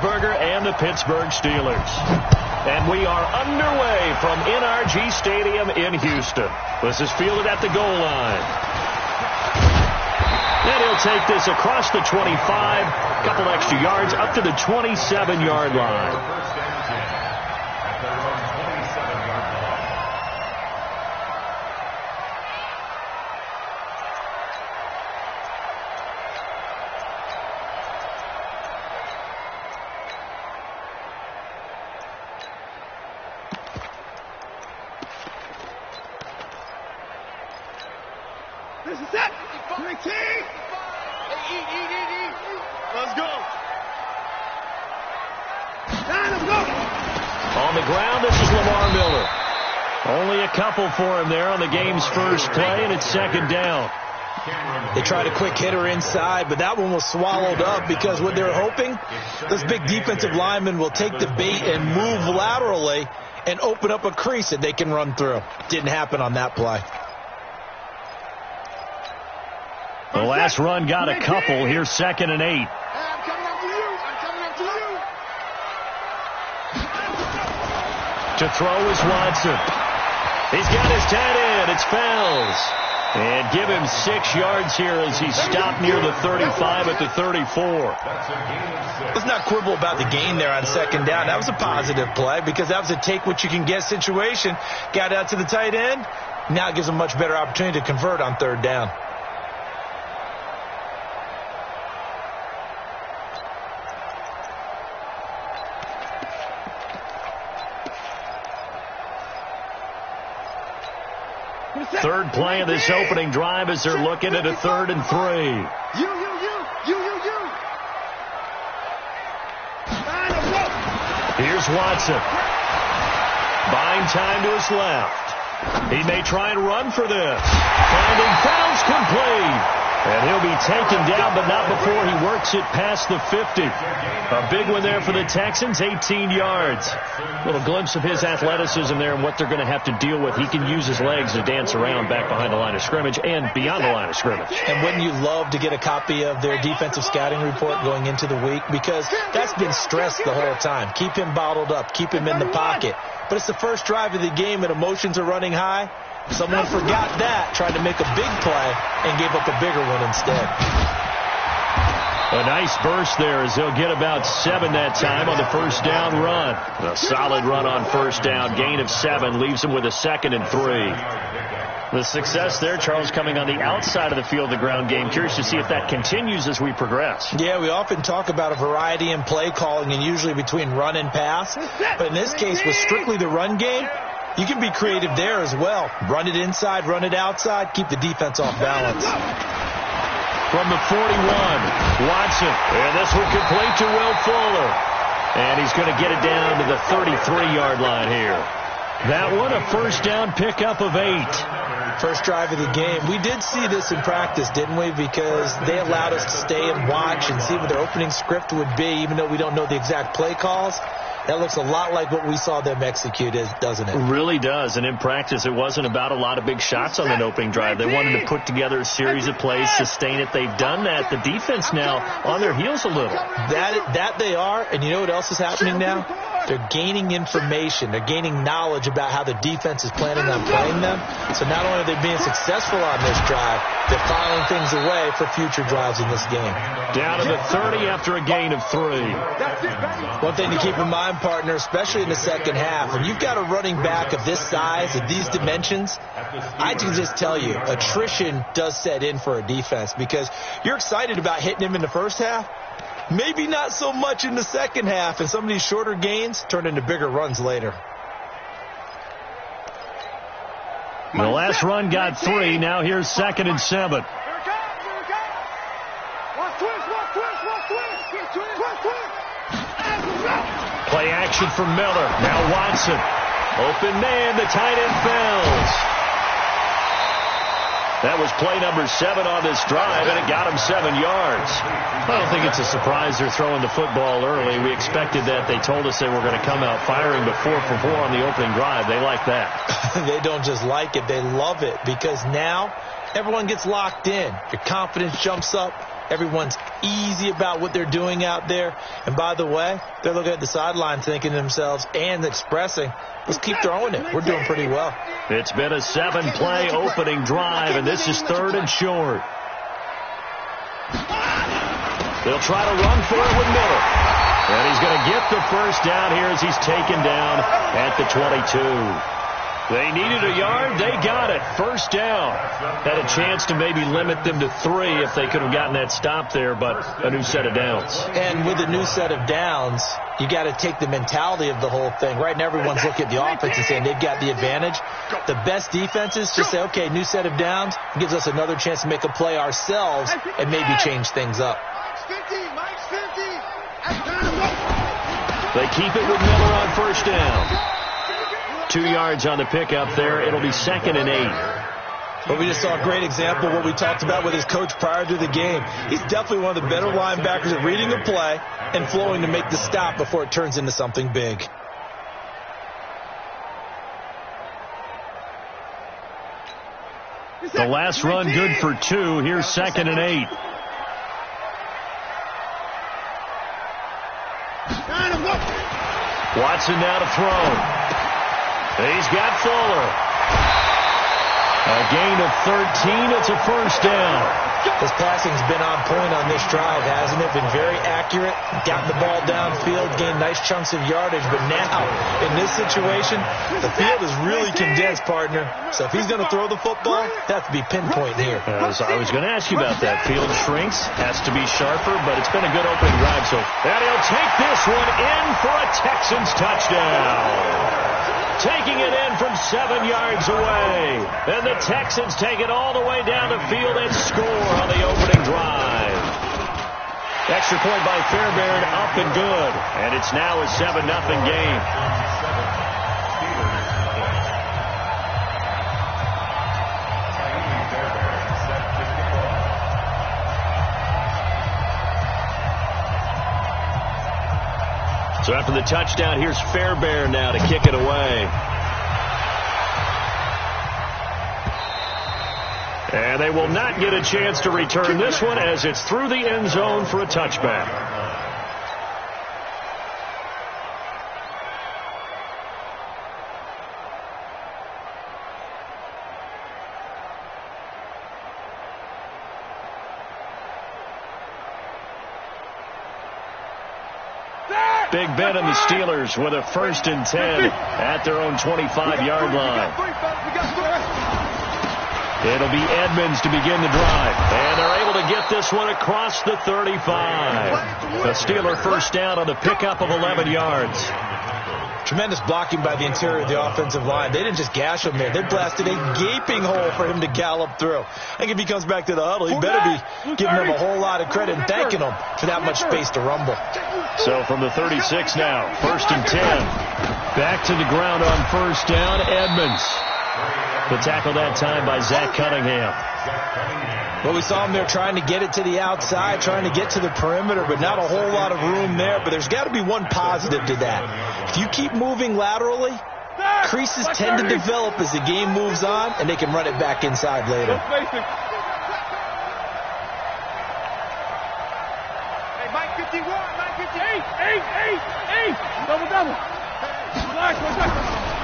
Roethlisberger and the Pittsburgh Steelers. And we are underway from NRG Stadium in Houston. This is fielded at the goal line. And he'll take this across the 25, a couple extra yards, up to the 27-yard line. This is it. 19. Let's go. Let's go. On the ground, this is Lamar Miller. Only a couple for him there on the game's first play, and it's second down. They tried a quick hitter inside, but that one was swallowed up because what they're hoping, this big defensive lineman will take the bait and move laterally and open up a crease that they can run through. Didn't happen on that play. The last run got a couple. Here's 2nd and 8. I'm coming up to you. I'm coming up to you. To throw is Watson. He's got his tight end. It's Fells. And give him 6 yards here as he stopped near the 35 at the 34. Let's not quibble about the gain there on 2nd down. That was a positive play because that was a take-what-you-can-get situation. Got out to the tight end. Now it gives them a much better opportunity to convert on 3rd down. Third play of this opening drive as they're looking at a 3rd and 3. You. Here's Watson. Buying time to his left. He may try and run for this. Finding Fells complete. And he'll be taken down, but not before he works it past the 50. A big one there for the Texans, 18 yards. A little glimpse of his athleticism there and what they're going to have to deal with. He can use his legs to dance around back behind the line of scrimmage and beyond the line of scrimmage. And wouldn't you love to get a copy of their defensive scouting report going into the week? Because that's been stressed the whole time. Keep him bottled up. Keep him in the pocket. But it's the first drive of the game and emotions are running high. Someone forgot that, tried to make a big play, and gave up a bigger one instead. A nice burst there as they'll get about 7 that time on the first down run. A solid run on first down. Gain of 7 leaves them with a 2nd and 3. The success there, Charles, coming on the outside of the field, the ground game. Curious to see if that continues as we progress. Yeah, we often talk about a variety in play calling and usually between run and pass. But in this case, with strictly the run game, you can be creative there as well. Run it inside, run it outside, keep the defense off balance. From the 41, Watson. And this one complete to Will Fuller. And he's going to get it down to the 33-yard line here. That one, a first down pickup of 8. First drive of the game. We did see this in practice, didn't we? Because they allowed us to stay and watch and see what their opening script would be, even though we don't know the exact play calls. That looks a lot like what we saw them execute, doesn't it? It really does. And in practice, it wasn't about a lot of big shots on that opening drive. They wanted to put together a series of plays, sustain it. They've done that. The defense now on their heels a little. That they are. And you know what else is happening now? They're gaining information. They're gaining knowledge about how the defense is planning on playing them. So not only are they being successful on this drive, they're filing things away for future drives in this game. Down to the 30 after a gain of 3. One thing to keep in mind, partner, especially in the second half, when you've got a running back of this size, of these dimensions, I can just tell you, attrition does set in for a defense because you're excited about hitting him in the first half. Maybe not so much in the second half, and some of these shorter gains turn into bigger runs later. The last run got 3. Now here's 2nd and 7. Play action from Miller. Now Watson. Open man, the tight end Fells. That was play number 7 on this drive, and it got him 7 yards. I don't think it's a surprise they're throwing the football early. We expected that. They told us they were going to come out firing the 4 for 4 on the opening drive. They like that. They don't just like it. They love it because now everyone gets locked in. Your confidence jumps up. Everyone's easy about what they're doing out there. And by the way, they're looking at the sideline thinking to themselves and expressing, let's keep throwing it. We're doing pretty well. It's been a 7-play opening drive, and this is 3rd and short. They'll try to run for it with Miller. And he's going to get the first down here as he's taken down at the 22. They needed a yard. They got it. First down. Had a chance to maybe limit them to 3 if they could have gotten that stop there, but a new set of downs. And with a new set of downs, you got to take the mentality of the whole thing. Right now, everyone's looking at the offense and saying they've got the advantage. The best defenses just say, okay, new set of downs. Gives us another chance to make a play ourselves and maybe change things up. They keep it with Miller on first down. 2 yards on the pickup there. It'll be 2nd and 8. But we just saw a great example of what we talked about with his coach prior to the game. He's definitely one of the better linebackers at reading a play and flowing to make the stop before it turns into something big. The last run good for 2. Here's 2nd and 8. Watson now to throw. He's got Fuller. A gain of 13. It's a first down. This passing's been on point on this drive, hasn't it? Been very accurate. Gotten the ball downfield, gained nice chunks of yardage. But now, in this situation, the field is really condensed, partner. So if he's going to throw the football, that has to be pinpoint here. I was going to ask you about that. Field shrinks, has to be sharper, but it's been a good opening drive. And he'll take this one in for a Texans touchdown. Taking it in from 7 yards away. And the Texans take it all the way down the field and score on the opening drive. Extra point by Fairbairn, up and good. And it's now a 7-0 game. So after the touchdown, here's Fairbairn now to kick it away. And they will not get a chance to return this one as it's through the end zone for a touchback. Big Ben and the Steelers with a 1st and 10 at their own 25-yard line. It'll be Edmonds to begin the drive. And they're able to get this one across the 35. The Steeler first down on the pickup of 11 yards. Tremendous blocking by the interior of the offensive line. They didn't just gash him there. They blasted a gaping hole for him to gallop through. I think if he comes back to the huddle, he better be giving them a whole lot of credit and thanking them for that much space to rumble. So from the 36 now, 1st and 10. Back to the ground on first down, Edmonds. The tackle that time by Zach Cunningham. Well, we saw him there trying to get it to the outside, trying to get to the perimeter, but not a whole lot of room there. But there's got to be one positive to that. If you keep moving laterally, creases tend to develop as the game moves on, and they can run it back inside later. Hey, Mike 51, Mike 58, double.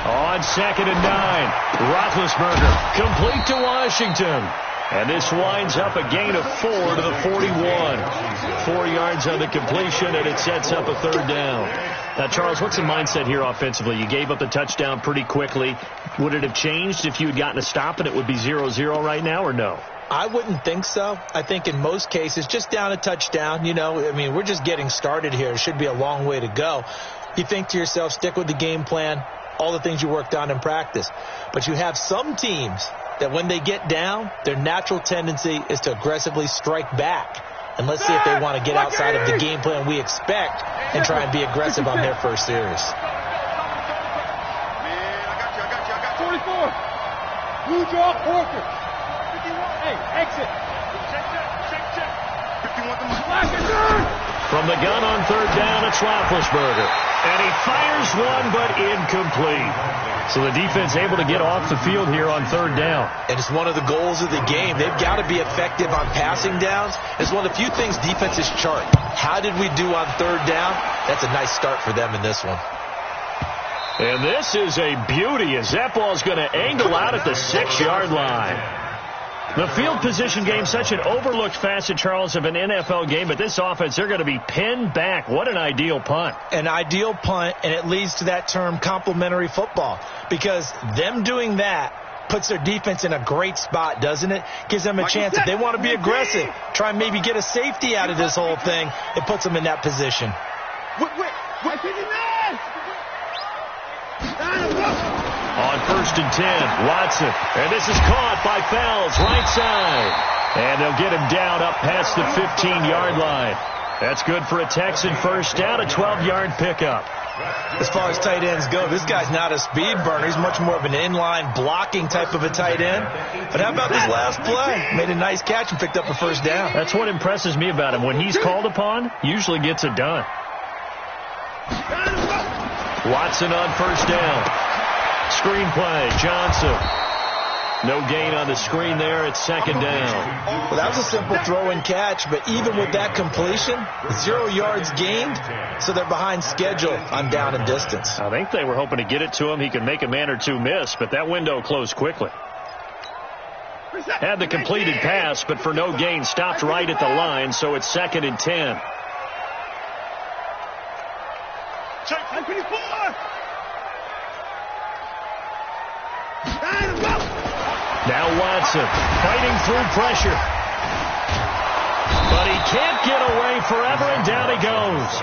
On 2nd and 9, Roethlisberger complete to Washington. And this winds up a gain of 4 to the 41. 4 yards on the completion, and it sets up a 3rd down. Now, Charles, what's the mindset here offensively? You gave up the touchdown pretty quickly. Would it have changed if you had gotten a stop and it would be 0-0 right now, or no? I wouldn't think so. I think in most cases, just down a touchdown, we're just getting started here. It should be a long way to go. You think to yourself, stick with the game plan, all the things you worked on in practice. But you have some teams that when they get down, their natural tendency is to aggressively strike back. And let's see if they want to get outside of the game plan we expect and try and be aggressive on their first series. 44. Blue jaw, Porker. 51. Hey, exit. Check. 51 to my. From the gun on 3rd down, it's Roethlisberger. And he fires one, but incomplete. So the defense able to get off the field here on third down. And it's one of the goals of the game. They've got to be effective on passing downs. It's one of the few things defenses chart. How did we do on third down? That's a nice start for them in this one. And this is a beauty as that ball is going to angle out at the 6-yard line. The field position game, such an overlooked facet, Charles, of an NFL game, but this offense, they're going to be pinned back. What an ideal punt. An ideal punt, and it leads to that term complementary football, because them doing that puts their defense in a great spot, doesn't it? Gives them a chance. If they want to be aggressive, try and maybe get a safety out of this whole thing, it puts them in that position. On 1st and 10, Watson. And this is caught by Fells, right side. And they'll get him down up past the 15-yard line. That's good for a Texan first down, a 12-yard pickup. As far as tight ends go, this guy's not a speed burner. He's much more of an inline blocking type of a tight end. But how about this last play? Made a nice catch and picked up a first down. That's what impresses me about him. When he's called upon, usually gets it done. Watson on first down. Screen play, Johnson. No gain on the screen there. It's second down. Well, that was a simple throw and catch, but even with that completion, 0 yards gained, so they're behind schedule on down and distance. I think they were hoping to get it to him. He could make a man or two miss, but that window closed quickly. Had the completed pass, but for no gain, stopped right at the line, so it's 2nd and 10. Now Watson fighting through pressure. But he can't get away forever, and down he goes.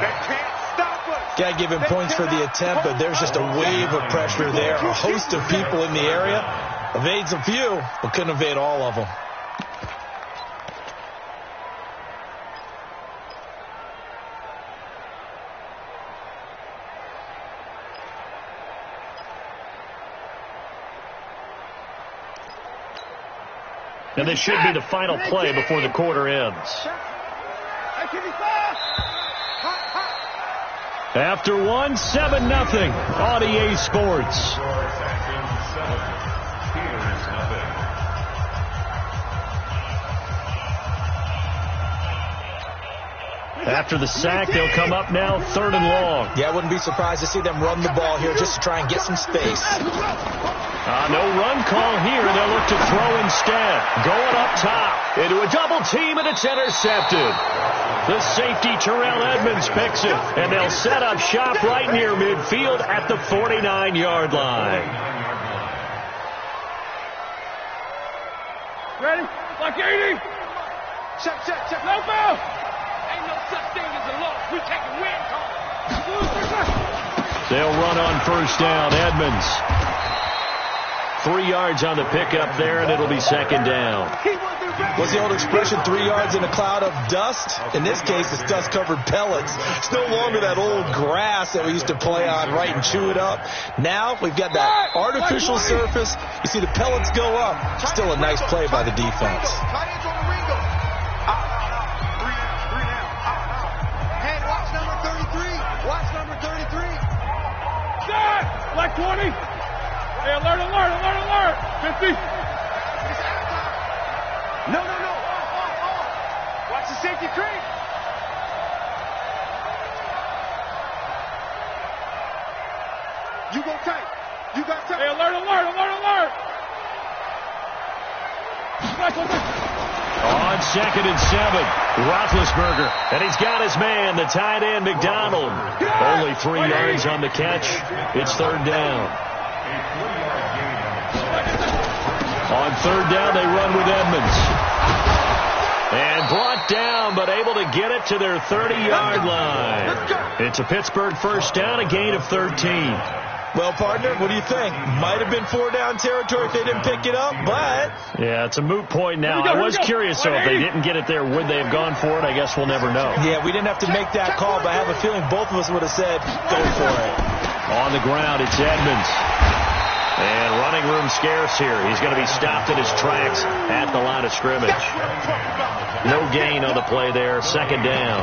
Got to give him points for the attempt, but there's just a wave of pressure there. A host of people in the area. Evades a few, but couldn't evade all of them. And this should be the final play before the quarter ends. After one, 7-0 on EA Sports. After the sack, they'll come up now 3rd and long. Yeah, I wouldn't be surprised to see them run the ball here just to try and get some space. No run call here. They'll look to throw instead. Going up top into a double team, and it's intercepted. The safety, Terrell Edmonds, picks it, and they'll set up shop right near midfield at the 49-yard line. Ready? Like 80. Check. No foul. Ain't no such thing as a loss. We take a win call. They'll run on first down. Edmonds. 3 yards on the pickup there, and it'll be second down. What's the old expression, 3 yards in a cloud of dust? In this case, it's dust-covered pellets. It's no longer that old grass that we used to play on, right, and chew it up. Now we've got that artificial surface. You see the pellets go up. Still a nice play by the defense. Like 20. Hey, alert. 50. No. Watch the safety creep. You go tight. You got tight. Hey, alert. On 2nd and 7, Roethlisberger, and he's got his man, the tight end, McDonald. Only 3 yards on the catch. It's 3rd down. On 3rd down, they run with Edmonds. And brought down, but able to get it to their 30-yard line. It's a Pittsburgh first down, a gain of 13. Well, partner, what do you think? Might have been 4-down territory if they didn't pick it up, but... Yeah, it's a moot point now. I was curious, so if they didn't get it there, would they have gone for it? I guess we'll never know. Yeah, we didn't have to make that call, but I have a feeling both of us would have said, go for it. On the ground, it's Edmonds. And running room scarce here. He's going to be stopped in his tracks at the line of scrimmage. No gain on the play there. Second down.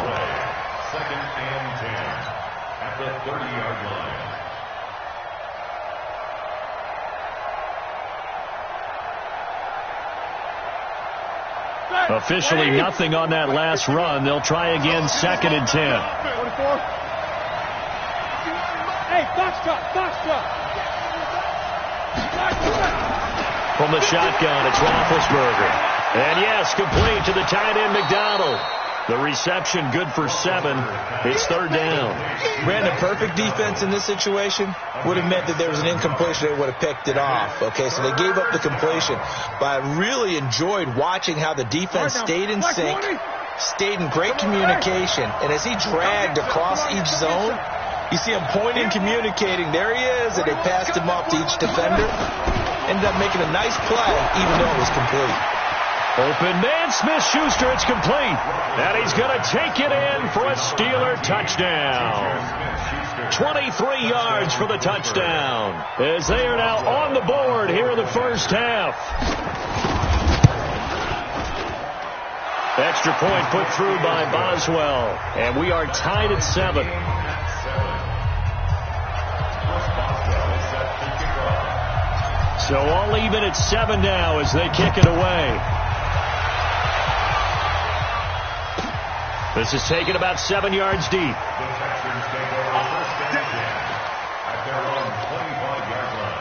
the 30-yard line. Officially nothing on that last run. They'll try again, 2nd and 10. 44. Hey, box truck. From the shotgun, it's Roethlisberger. And yes, complete to the tight end, McDonald. The reception good for 7. It's 3rd down. Brandon, perfect defense in this situation would have meant that there was an incompletion. They would have picked it off. Okay, so they gave up the completion. But I really enjoyed watching how the defense stayed in sync, stayed in great communication. And as he dragged across each zone, you see him pointing, communicating. There he is, and they passed him off to each defender. Ended up making a nice play, even though it was complete. Open man, Smith-Schuster, it's complete. And he's going to take it in for a Steeler touchdown. 23 yards for the touchdown, as they are now on the board here in the first half. Extra point put through by Boswell, and we are tied at 7. So all even at 7 now as they kick it away. This is taken about 7 yards deep. The Texans take over first and 10 at their own 25-yard line.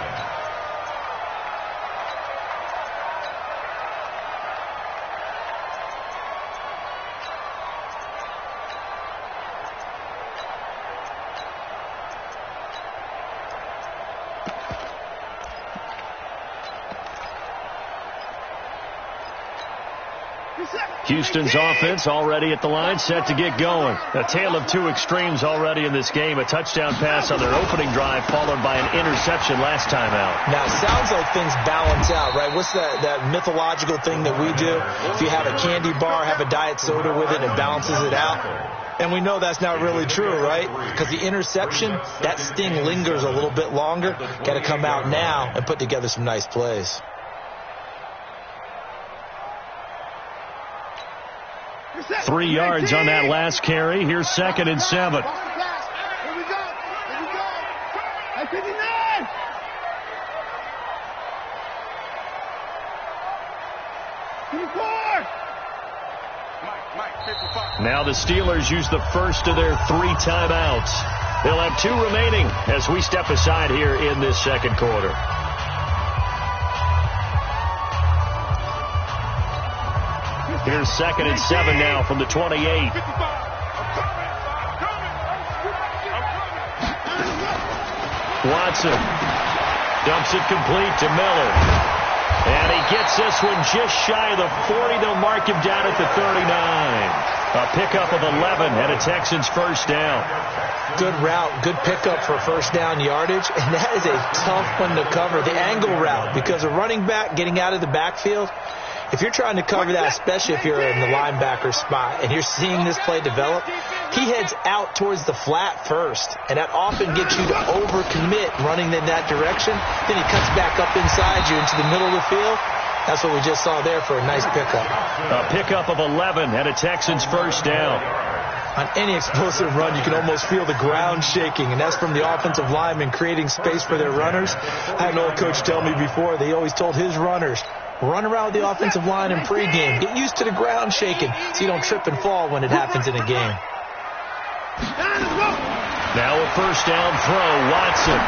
Houston's offense already at the line, set to get going. A tale of two extremes already in this game. A touchdown pass on their opening drive, followed by an interception last time out. Now, it sounds like things balance out, right? What's that mythological thing that we do? If you have a candy bar, have a diet soda with it, it balances it out. And we know that's not really true, right? Because the interception, that sting lingers a little bit longer. Got to come out now and put together some nice plays. 3 yards on that last carry. Here's 2nd and 7. Here we go. Hey, 59. Now the Steelers use the first of their 3 timeouts. They'll have 2 remaining as we step aside here in this second quarter. Here's 2nd and 7 now from the 28. Watson dumps it complete to Miller. And he gets this one just shy of the 40. They'll mark him down at the 39. A pickup of 11 and a Texans first down. Good route, good pickup for first down yardage. And that is a tough one to cover. The angle route, because a running back getting out of the backfield, if you're trying to cover that, especially if you're in the linebacker spot and you're seeing this play develop, he heads out towards the flat first, and that often gets you to overcommit running in that direction. Then he cuts back up inside you into the middle of the field. That's what we just saw there for a nice pickup. A pickup of 11 and a Texans first down. On any explosive run, you can almost feel the ground shaking, and that's from the offensive linemen creating space for their runners. I had an old coach tell me before, they always told his runners, run around the offensive line in pregame. Get used to the ground shaking so you don't trip and fall when it happens in a game. Now a first down throw, Watson.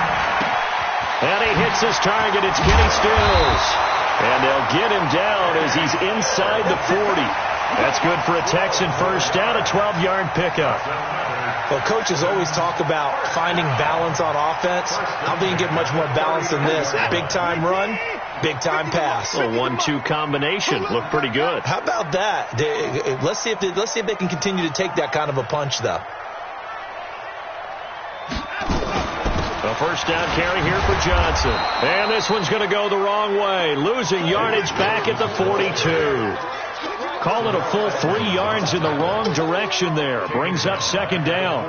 And he hits his target. It's Kenny Stills. And they'll get him down as he's inside the 40. That's good for a Texan first down, a 12-yard pickup. Well, coaches always talk about finding balance on offense. I don't think you get much more balance than this. Big-time run, big-time pass. A 1-2 combination. Looked pretty good. How about that? Let's see if they can continue to take that kind of a punch, though. A first down carry here for Johnson. And this one's going to go the wrong way. Losing yardage back at the 42. Call it a full 3 yards in the wrong direction there. Brings up second down.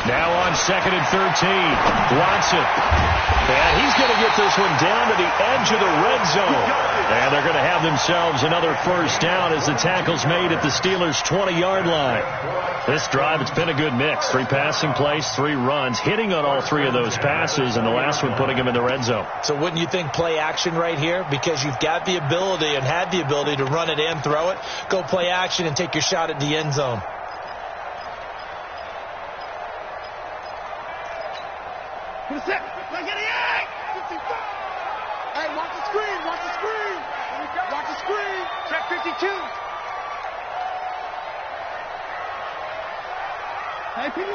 Now on 2nd and 13. Watson. And he's going to get this one down to the edge of the red zone. And they're going to have themselves another first down as the tackle's made at the Steelers' 20-yard line. This drive, it's been a good mix. 3 passing plays, 3 runs, hitting on all 3 of those passes, and the last one putting him in the red zone. So wouldn't you think play action right here? Because you've got the ability and had the ability to run it and throw it. Go play action and take your shot at the end zone. Hey, watch the screen, watch the screen. Watch the screen. Check 52. Hey, 59.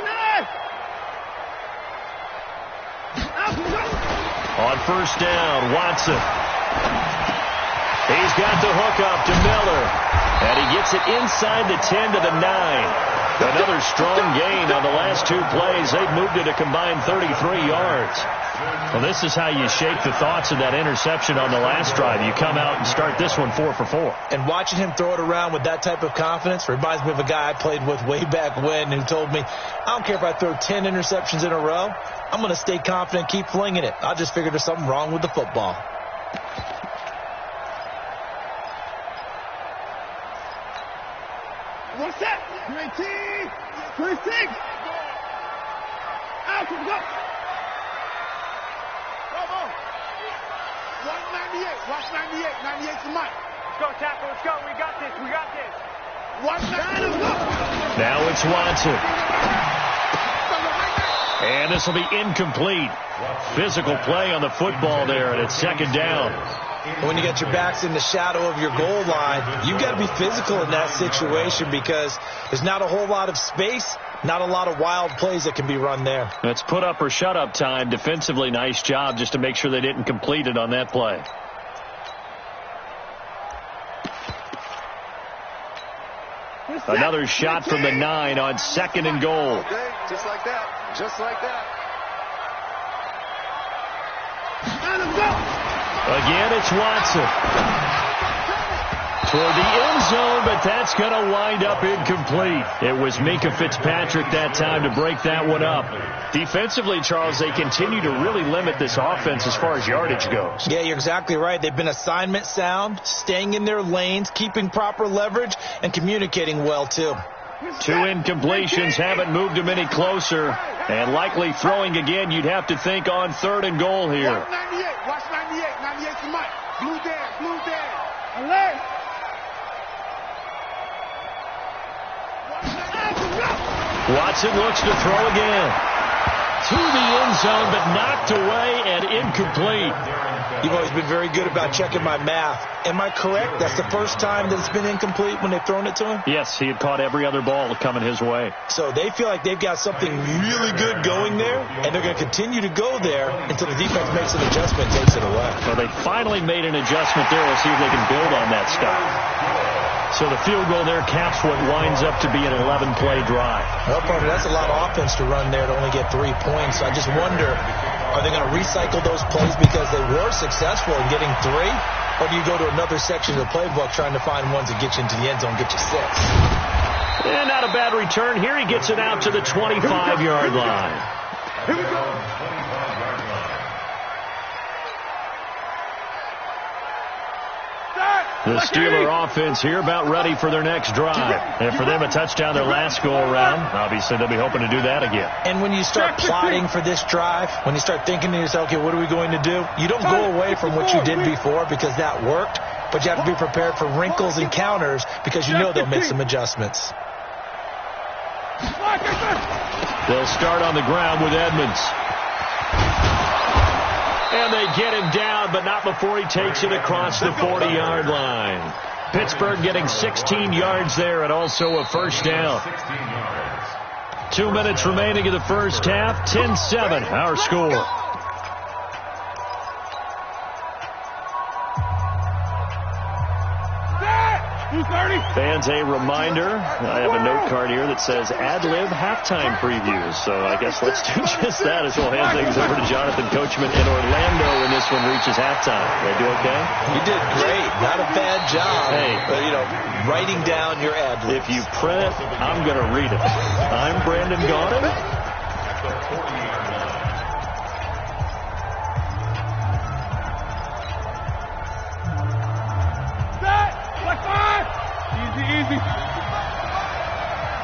On first down, Watson. He's got the hook up to Miller. And he gets it inside the 10 to the 9. Another strong gain on the last 2 plays. They've moved it a combined 33 yards. Well, this is how you shake the thoughts of that interception on the last drive. You come out and start this one 4 for 4. And watching him throw it around with that type of confidence reminds me of a guy I played with way back when who told me, I don't care if I throw 10 interceptions in a row. I'm going to stay confident, keep flinging it. I just figured there's something wrong with the football. What's that? 19, 26. Out, go. 198. Watch 98. 98's the mic. Let's go, tackle. Let's go. We got this. We got this. Watch 9. Let's go. Now it's Watson. And this will be incomplete. Physical play on the football there, and it's 2nd down. When you get your backs in the shadow of your goal line, you've got to be physical in that situation because there's not a whole lot of space, not a lot of wild plays that can be run there. That's put up or shut up time. Defensively, nice job just to make sure they didn't complete it on that play. Another shot from the 9 on 2nd and goal. Okay, just like that. Just like that. Again, it's Watson. Toward the end zone, but that's going to wind up incomplete. It was Minkah Fitzpatrick that time to break that one up. Defensively, Charles, they continue to really limit this offense as far as yardage goes. Yeah, you're exactly right. They've been assignment sound, staying in their lanes, keeping proper leverage, and communicating well, too. 2 incompletions haven't moved them any closer. And likely throwing again, you'd have to think on 3rd and goal here. Watch 98. Watch 98. 98's the mic. Blue down. Blue down. Alert. Watson looks to throw again. To the end zone, but knocked away and incomplete. You've always been very good about checking my math. Am I correct? That's the first time that it's been incomplete when they've thrown it to him? Yes, he had caught every other ball coming his way. So they feel like they've got something really good going there, and they're going to continue to go there until the defense makes an adjustment and takes it away. Well, they finally made an adjustment there. We'll see if they can build on that stuff. So the field goal there caps what winds up to be an 11-play drive. Well, partner, that's a lot of offense to run there to only get 3 points. I just wonder, are they going to recycle those plays because they were successful in getting 3? Or do you go to another section of the playbook trying to find ones that get you into the end zone, get you 6? And not a bad return. Here he gets it out to the 25-yard line. Here we go. The Steeler offense here about ready for their next drive. And for them, a touchdown their last go-around. Obviously, they'll be hoping to do that again. And when you start plotting for this drive, when you start thinking to yourself, okay, what are we going to do? You don't go away from what you did before because that worked, but you have to be prepared for wrinkles and counters because you know they'll make some adjustments. They'll start on the ground with Edmonds. And they get him down, but not before he takes it across the 40-yard line. Pittsburgh getting 16 yards there and also a first down. 2 minutes remaining in the first half. 10-7, our score. Fans, a reminder, I have a note card here that says ad-lib halftime previews. So I guess let's do just that as we'll hand things over to Jonathan Coachman in Orlando when this one reaches halftime. They do okay? You did great. Not a bad job. Hey. Writing down your ad-libs. If you print it, I'm going to read it. I'm Brandon Gaudin. the 40-yard line. Set! Like 5! Easy, easy.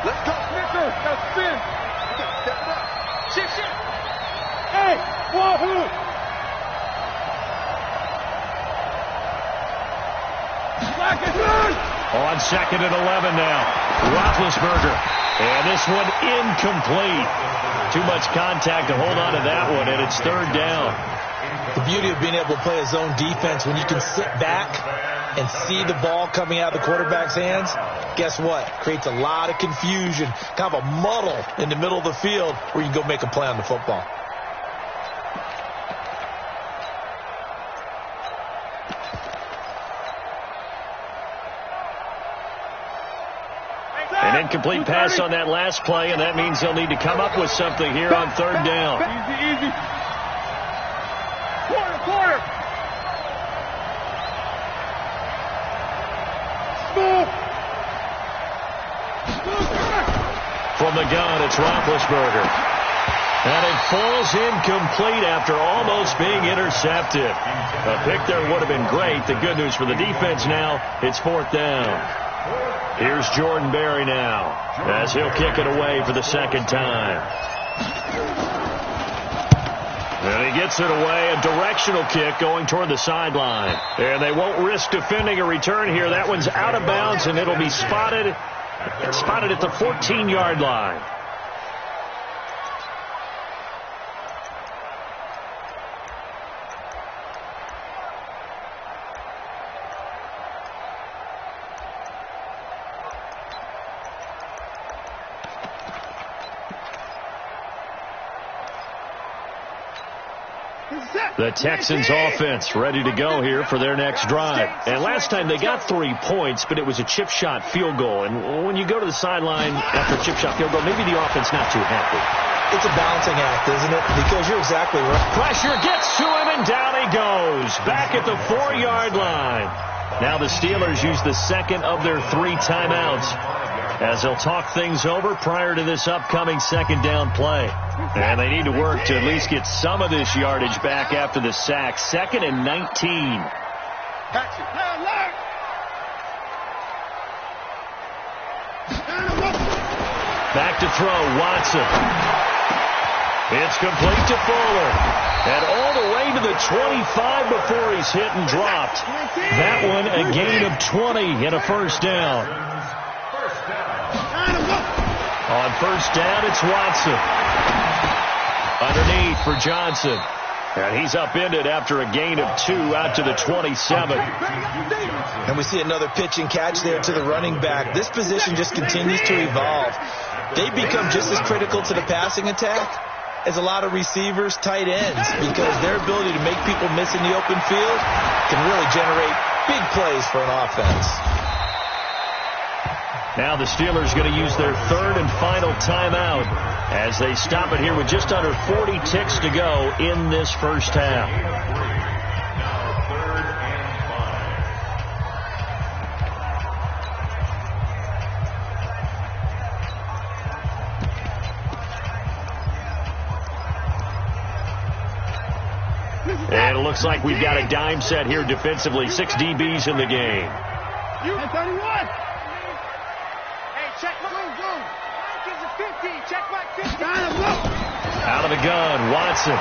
Let's go, Snicker. Now spin. Step it up. Shift. Hey, wahoo! Black is good! On 2nd and 11 now. Roethlisberger. And this one incomplete. Too much contact to hold on to that one, and it's 3rd down. The beauty of being able to play a zone defense, when you can sit back and see the ball coming out of the quarterback's hands, guess what? Creates a lot of confusion, kind of a muddle in the middle of the field where you can go make a play on the football. An incomplete pass on that last play, and that means they'll need to come up with something here on 3rd down. Easy. Quarter. Smooth. From the gun, it's Roethlisberger. And it falls incomplete after almost being intercepted. A pick there would have been great. The good news for the defense now, it's 4th down. Here's Jordan Berry now, as he'll kick it away for the 2nd time. And he gets it away, a directional kick going toward the sideline. And they won't risk defending a return here. That one's out of bounds, and it'll be spotted at the 14-yard line. The Texans offense ready to go here for their next drive. And last time they got 3 points, but it was a chip shot field goal. And when you go to the sideline after a chip shot field goal, maybe the offense not too happy. It's a balancing act, isn't it? Because you're exactly right. Pressure gets to him, and down he goes. Back at the 4-yard line. Now the Steelers use the 2nd of their 3 timeouts as they'll talk things over prior to this upcoming 2nd down play. And they need to work to at least get some of this yardage back after the sack. 2nd and 19. Back to throw, Watson. It's complete to Fuller. And all the way to the 25 before he's hit and dropped. That one a gain of 20 and a 1st down. On 1st down, it's Watson. Underneath for Johnson. And he's upended after a gain of 2 out to the 27. And we see another pitch and catch there to the running back. This position just continues to evolve. They become just as critical to the passing attack as a lot of receivers, tight ends, because their ability to make people miss in the open field can really generate big plays for an offense. Now the Steelers going to use their 3rd and final timeout as they stop it here with just under 40 ticks to go in this 1st half. Now 3rd and 5. And it looks like we've got a dime set here defensively. 6 DBs in the game. You 31. Check my go. Mike is a 50. Check my 50. Out of the gun, Watson.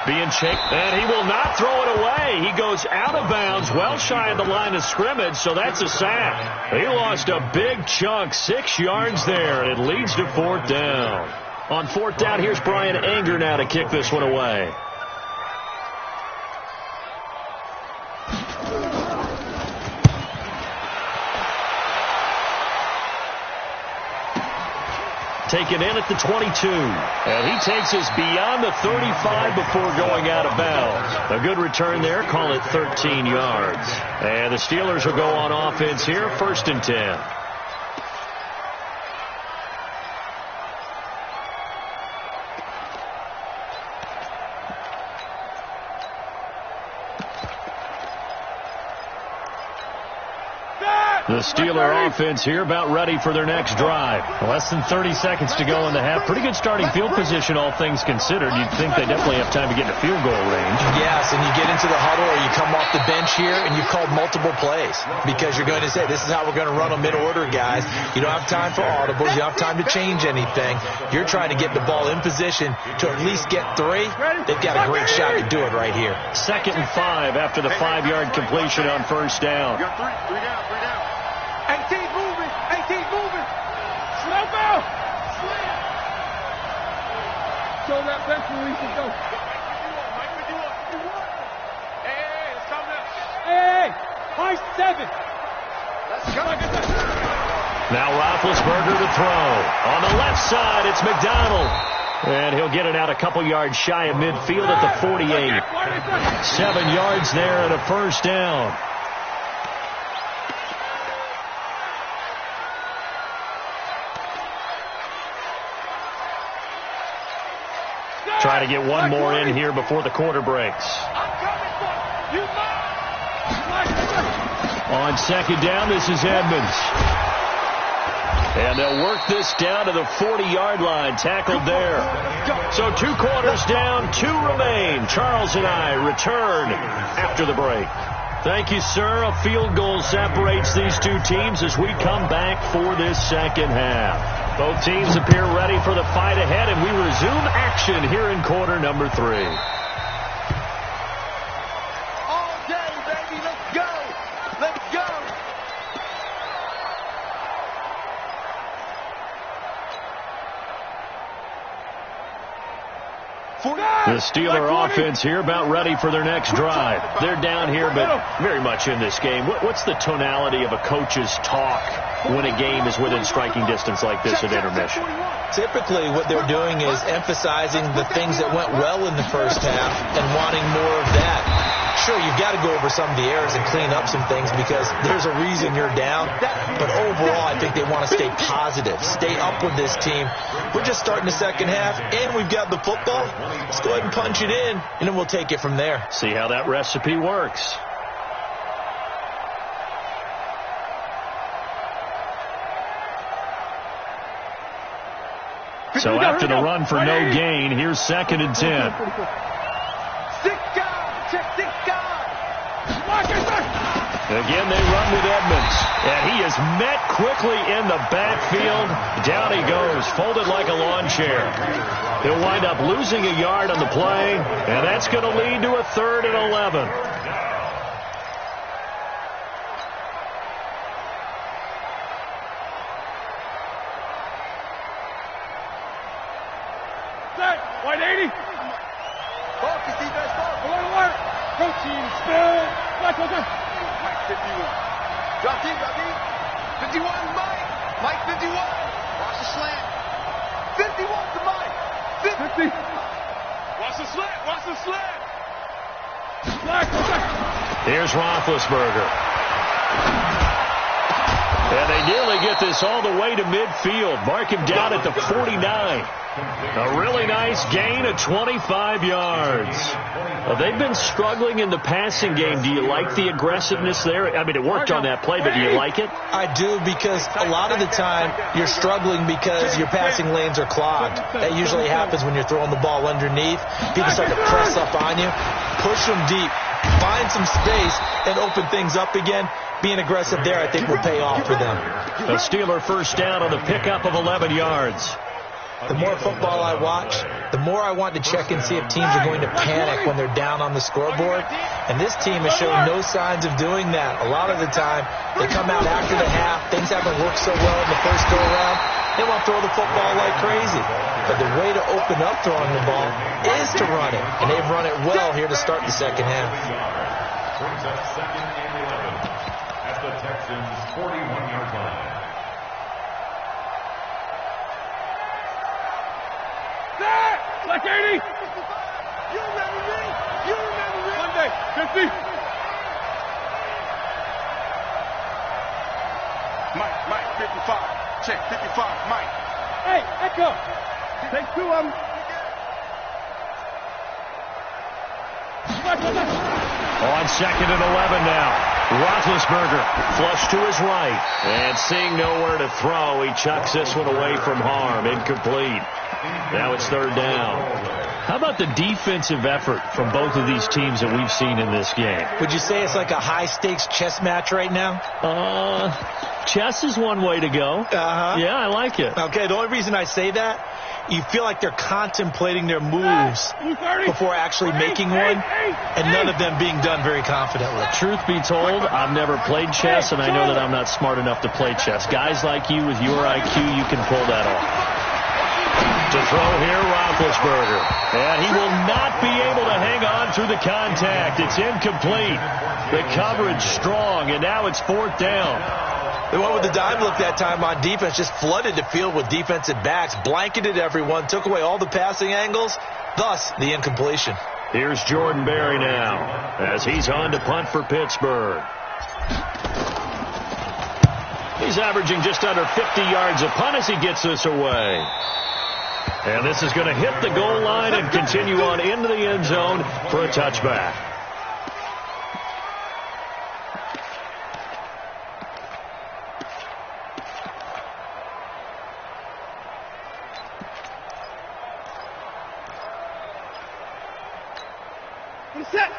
Being checked, and he will not throw it away. He goes out of bounds, well shy of the line of scrimmage, so that's a sack. He lost a big chunk, 6 yards there, and it leads to 4th down. On 4th down, here's Brian Anger now to kick this one away. Taken in at the 22. And he takes us beyond the 35 before going out of bounds. A good return there. Call it 13 yards. And the Steelers will go on offense here. 1st and 10. Set! The Steeler offense here about ready for their next drive. Less than 30 seconds to go in the half. Pretty good starting field position, all things considered. You'd think they definitely have time to get into field goal range. Yes, and you get into the huddle or you come off the bench here and you've called multiple plays because you're going to say, this is how we're going to run them in order, guys. You don't have time for audibles. You don't have time to change anything. You're trying to get the ball in position to at least get 3. They've got a great shot to do it right here. 2nd and 5 after the 5-yard completion on first down. You got 3 down. 18 moving. Slow ball. Show that bench release and go. Hey, it's coming up. Hey, high 7. Let's go. Now Roethlisberger to throw. On the left side, it's McDonald. And he'll get it out a couple yards shy of midfield at the 48. 7 yards there and a first down. Trying to get one more in here before the quarter breaks. On second down, this is Edmonds. And they'll work this down to the 40-yard line, tackled there. So 2 quarters down, 2 remain. Charles and I return after the break. Thank you, sir. A field goal separates these two teams as we come back for this second half. Both teams appear ready for the fight ahead, and we resume action here in quarter number 3. All day, baby. Let's go. Let's go. The Steeler offense here about ready for their next drive. They're down here, but very much in this game. What's the tonality of a coach's talk when a game is within striking distance like this at intermission? Typically, what they're doing is emphasizing the things that went well in the first half and wanting more of that. Sure, you've got to go over some of the errors and clean up some things because there's a reason you're down. But overall, I think they want to stay positive, stay up with this team. We're just starting the second half, and we've got the football. Let's go ahead and punch it in, and then we'll take it from there. See how that recipe works. So after the run for no gain, here's 2nd and 10. Again, they run with Edmonds. And he is met quickly in the backfield. Down he goes, folded like a lawn chair. He'll wind up losing a yard on the play, and that's going to lead to a 3rd and 11. White 80. Focus, defense, focus. Alert. Go team, spin. Mike 51. Drop deep. 51, Mike. Mike 51. Watch the slant. 51 to Mike. 50. Watch the slant. Here's Roethlisberger. And they nearly get this all the way to midfield. Mark him down at the 49. A really nice gain of 25 yards. They've been struggling in the passing game. Do you like the aggressiveness there? I mean, it worked on that play, but do you like it? I do, because a lot of the time you're struggling because your passing lanes are clogged. That usually happens when you're throwing the ball underneath. People start to press up on you. Push them deep. Find some space and open things up again. Being aggressive there, I think, will pay off for them. A Steeler first down on the pickup of 11 yards. The more football I watch, the more I want to check and see if teams are going to panic when they're down on the scoreboard. And this team has shown no signs of doing that. A lot of the time, they come out after the half. Things haven't worked so well in the first go-around. They want to throw the football like crazy. But the way to open up throwing the ball is to run it. And they've run it well here to start the second half. Brings up 2nd and 11 at the Texans' 41-yard line. Like 80. You remember me? Monday, 50. Mike, 55. Check, 55, Mike. Hey, Echo. Take 2 of them. On 2nd and 11 now. Roethlisberger flush to his right. And seeing nowhere to throw, he chucks this one away from harm. Incomplete. Now it's third down. How about the defensive effort from both of these teams that we've seen in this game? Would you say it's like a high-stakes chess match right now? Chess is one way to go. Yeah, I like it. Okay, the only reason I say that, you feel like they're contemplating their moves before actually making one, and none of them being done very confidently. Truth be told, I've never played chess, and I know that I'm not smart enough to play chess. Guys like you with your IQ, you can pull that off. To throw here, Roethlisberger. And he will not be able to hang on through the contact. It's incomplete. The coverage strong, and now it's fourth down. The one with the dime look that time on defense just flooded the field with defensive backs, blanketed everyone, took away all the passing angles, thus the incompletion. Here's Jordan Berry now as he's on to punt for Pittsburgh. He's averaging just under 50 yards a punt as he gets this away. And this is going to hit the goal line and continue on into the end zone for a touchback.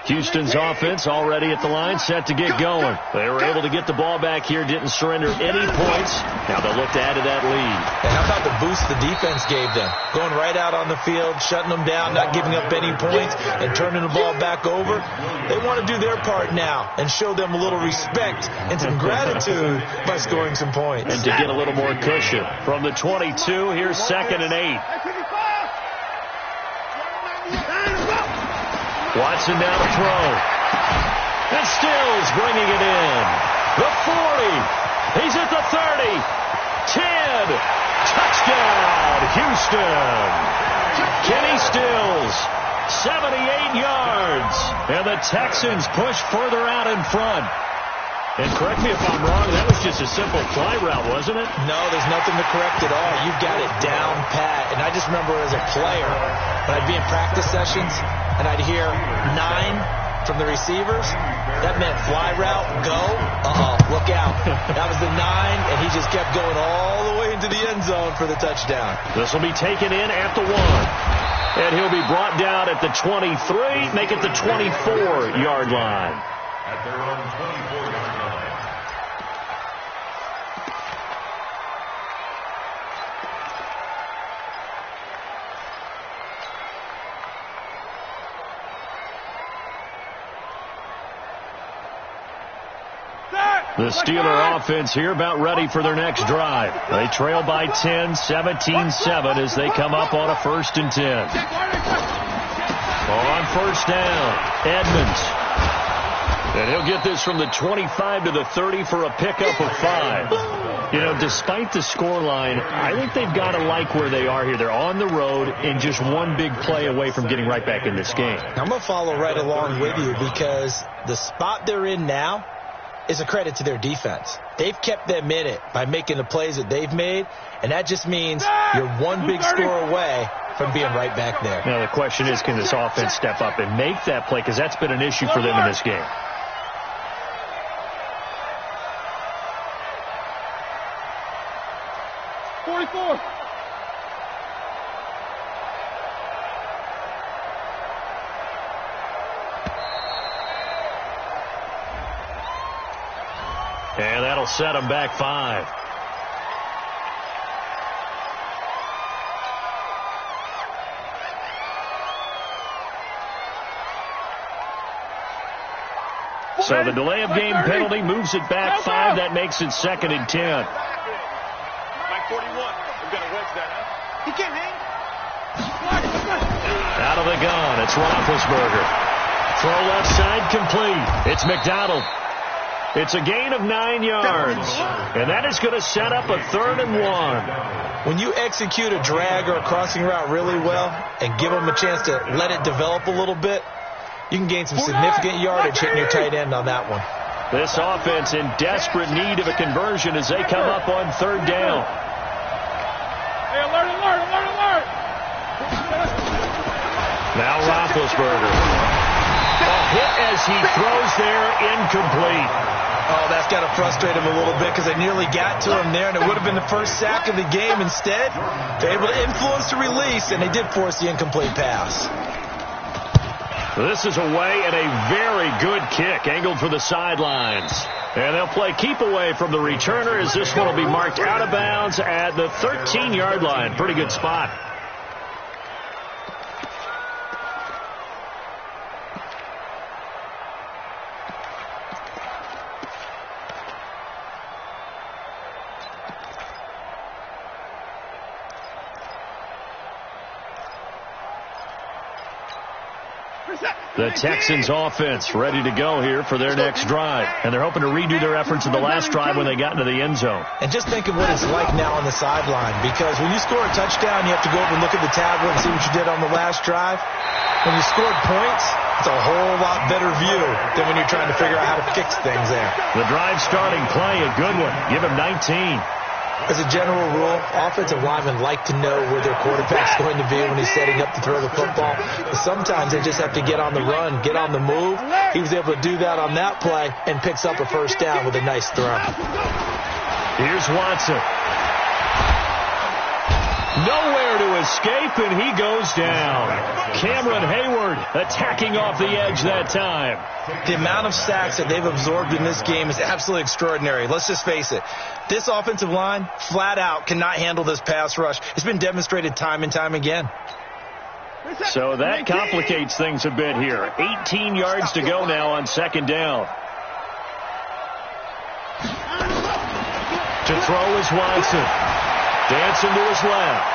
Houston's offense already at the line, set to get going. They were able to get the ball back here, didn't surrender any points. Now they'll look to add to that lead. And how about the boost the defense gave them? Going right out on the field, shutting them down, not giving up any points, and turning the ball back over. They want to do their part now and show them a little respect and some gratitude by scoring some points. And to get a little more cushion. From the 22, here's 2nd and 8. Watson down to throw. And Stills bringing it in. The 40. He's at the 30. 10. Touchdown, Houston. Kenny Stills, 78 yards. And the Texans push further out in front. And correct me if I'm wrong, that was just a simple fly route, wasn't it? No, there's nothing to correct at all. You've got it down pat. And I just remember as a player, when I'd be in practice sessions, and I'd hear 9 from the receivers, that meant fly route, go, look out. That was the 9, and he just kept going all the way into the end zone for the touchdown. This will be taken in at the 1. And he'll be brought down at the 23, make it the 24-yard line. At their own 24-yard line. The Steeler offense here about ready for their next drive. They trail by 10, 17-7 as they come up on a 1st and 10. On first down, Edmonds. And he'll get this from the 25 to the 30 for a pickup of 5. You know, despite the scoreline, I think they've got to like where they are here. They're on the road and just one big play away from getting right back in this game. I'm going to follow right along with you because the spot they're in now is a credit to their defense. They've kept them in it by making the plays that they've made, and that just means you're one big score away from being right back there. Now, the question is, can this offense step up and make that play? Because that's been an issue for them in this game. And that'll set them back 5. So the delay of game penalty moves it back 5. That makes it 2nd and 10. Mike 41. We've got to wedge that, huh? He can't hang. Out of the gun, it's Roethlisberger. Throw left side complete. It's McDonald. It's a gain of 9 yards. And that is going to set up a 3rd and 1. When you execute a drag or a crossing route really well and give them a chance to let it develop a little bit, you can gain some significant yardage hitting your tight end on that one. This offense in desperate need of a conversion as they come up on 3rd down. Hey, alert, alert, alert, alert! Now Roethlisberger. hit as he throws there, incomplete. Oh, that's got to frustrate him a little bit because they nearly got to him there, and it would have been the first sack of the game. Instead, they're able to influence the release, and they did force the incomplete pass. This is away and a very good kick, angled for the sidelines. And they'll play keep away from the returner as this one will be marked out of bounds at the 13-yard line. Pretty good spot. The Texans offense ready to go here for their next drive. And they're hoping to redo their efforts in the last drive when they got into the end zone. And just think of what it's like now on the sideline, because when you score a touchdown, you have to go over and look at the tablet and see what you did on the last drive. When you scored points, it's a whole lot better view than when you're trying to figure out how to fix things there. The drive starting play, a good one. Give him 19. As a general rule, offensive linemen like to know where their quarterback's going to be when he's setting up to throw the football. But sometimes they just have to get on the run, get on the move. He was able to do that on that play and picks up a first down with a nice throw. Here's Watson. Nowhere to escape, and he goes down. Cameron Hayward attacking off the edge that time. The amount of sacks that they've absorbed in this game is absolutely extraordinary. Let's just face it. This offensive line, flat out, cannot handle this pass rush. It's been demonstrated time and time again. So that complicates things a bit here. 18 yards to go now on second down. To throw is Watson. Dancing to his left.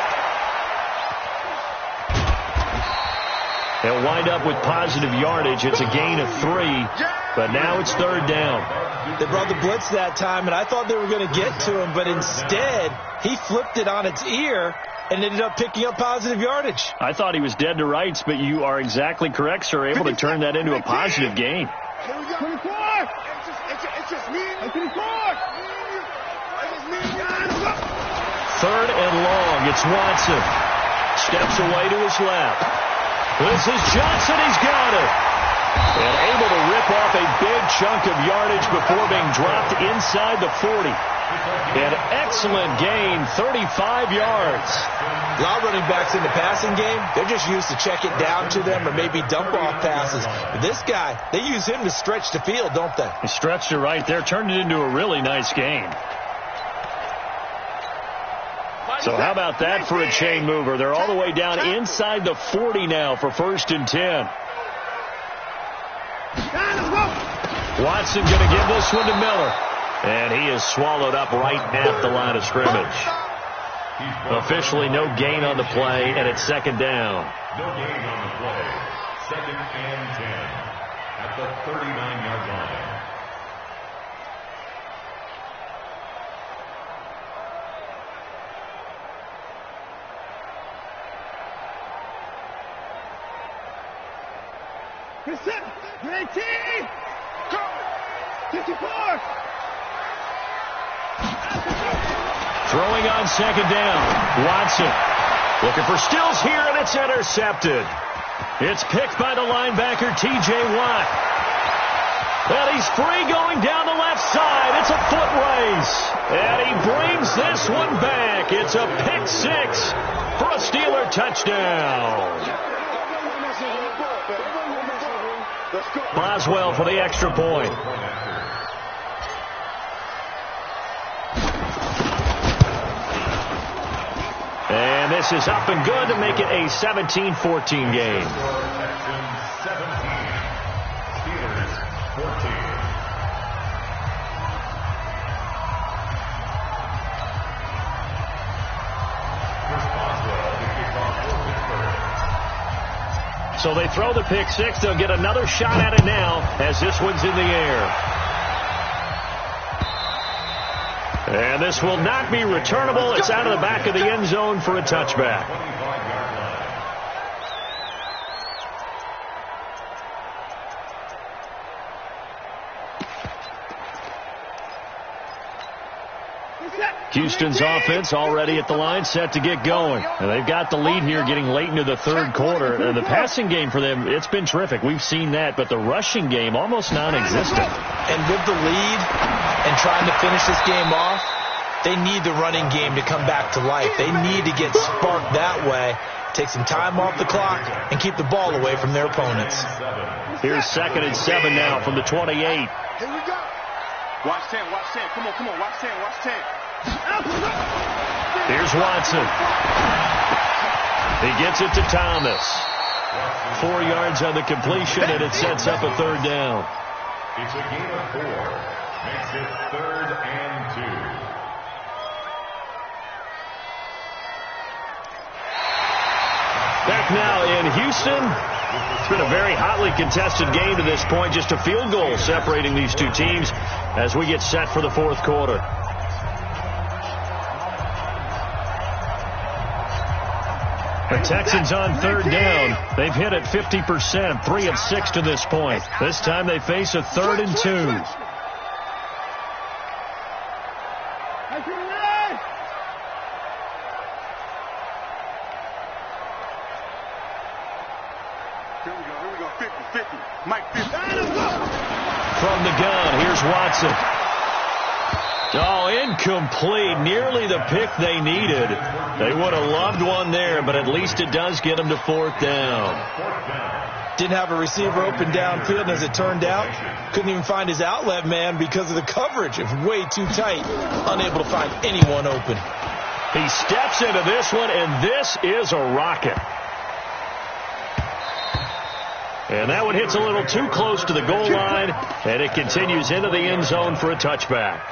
They'll wind up with positive yardage. It's a gain of 3, but now it's third down. They brought the blitz that time, and I thought they were going to get to him, but instead he flipped it on its ear and ended up picking up positive yardage. I thought he was dead to rights, but you are exactly correct, sir. Able to turn that into a positive gain. Third and long. It's Watson. Steps away to his left. This is Johnson. He's got it. And able to rip off a big chunk of yardage before being dropped inside the 40. An excellent gain, 35 yards. A lot of running backs in the passing game, they're just used to check it down to them or maybe dump off passes. But this guy, they use him to stretch the field, don't they? He stretched it right there, turned it into a really nice gain. So how about that for a chain mover? They're all the way down inside the 40 now for 1st and 10. Watson going to give this one to Miller. And he is swallowed up right at the line of scrimmage. Officially no gain on the play, and it's second down. No gain on the play. 2nd and 10 at the 39-yard line. Throwing on second down. Watson looking for Stills here, and it's intercepted. It's picked by the linebacker, T.J. Watt. And he's free going down the left side. It's a foot race. And he brings this one back. It's a pick 6 for a Steeler touchdown. Boswell for the extra point. And this is up and good to make it a 17-14 game. Texans 17, Steelers 14. So they throw the pick 6. They'll get another shot at it now as this one's in the air. And this will not be returnable. It's out of the back of the end zone for a touchback. Houston's offense already at the line, set to get going. And they've got the lead here getting late into the third quarter. And the passing game for them, it's been terrific. We've seen that. But the rushing game, almost non-existent. And with the lead and trying to finish this game off, they need the running game to come back to life. They need to get sparked that way, take some time off the clock, and keep the ball away from their opponents. Here's 2nd and 7 now from the 28. Here we go. Watch 10, watch 10. Come on, watch 10, watch 10. Here's Watson. He gets it to Thomas. 4 yards on the completion, and it sets up a third down. It's a gain of 4. Makes it 3rd and 2. Back now in Houston. It's been a very hotly contested game to this point. Just a field goal separating these two teams as we get set for the fourth quarter. The Texans on third down. They've hit it 50%, 3 of 6 to this point. This time they face a 3rd and 2. Here we go, 50. Mike 50. From the gun, here's Watson. Oh, incomplete. Nearly the pick they needed. They would have loved one there, but at least it does get them to 4th down. Didn't have a receiver open downfield, and as it turned out, couldn't even find his outlet man because of the coverage. It was way too tight, unable to find anyone open. He steps into this one, and this is a rocket. And that one hits a little too close to the goal line, and it continues into the end zone for a touchback.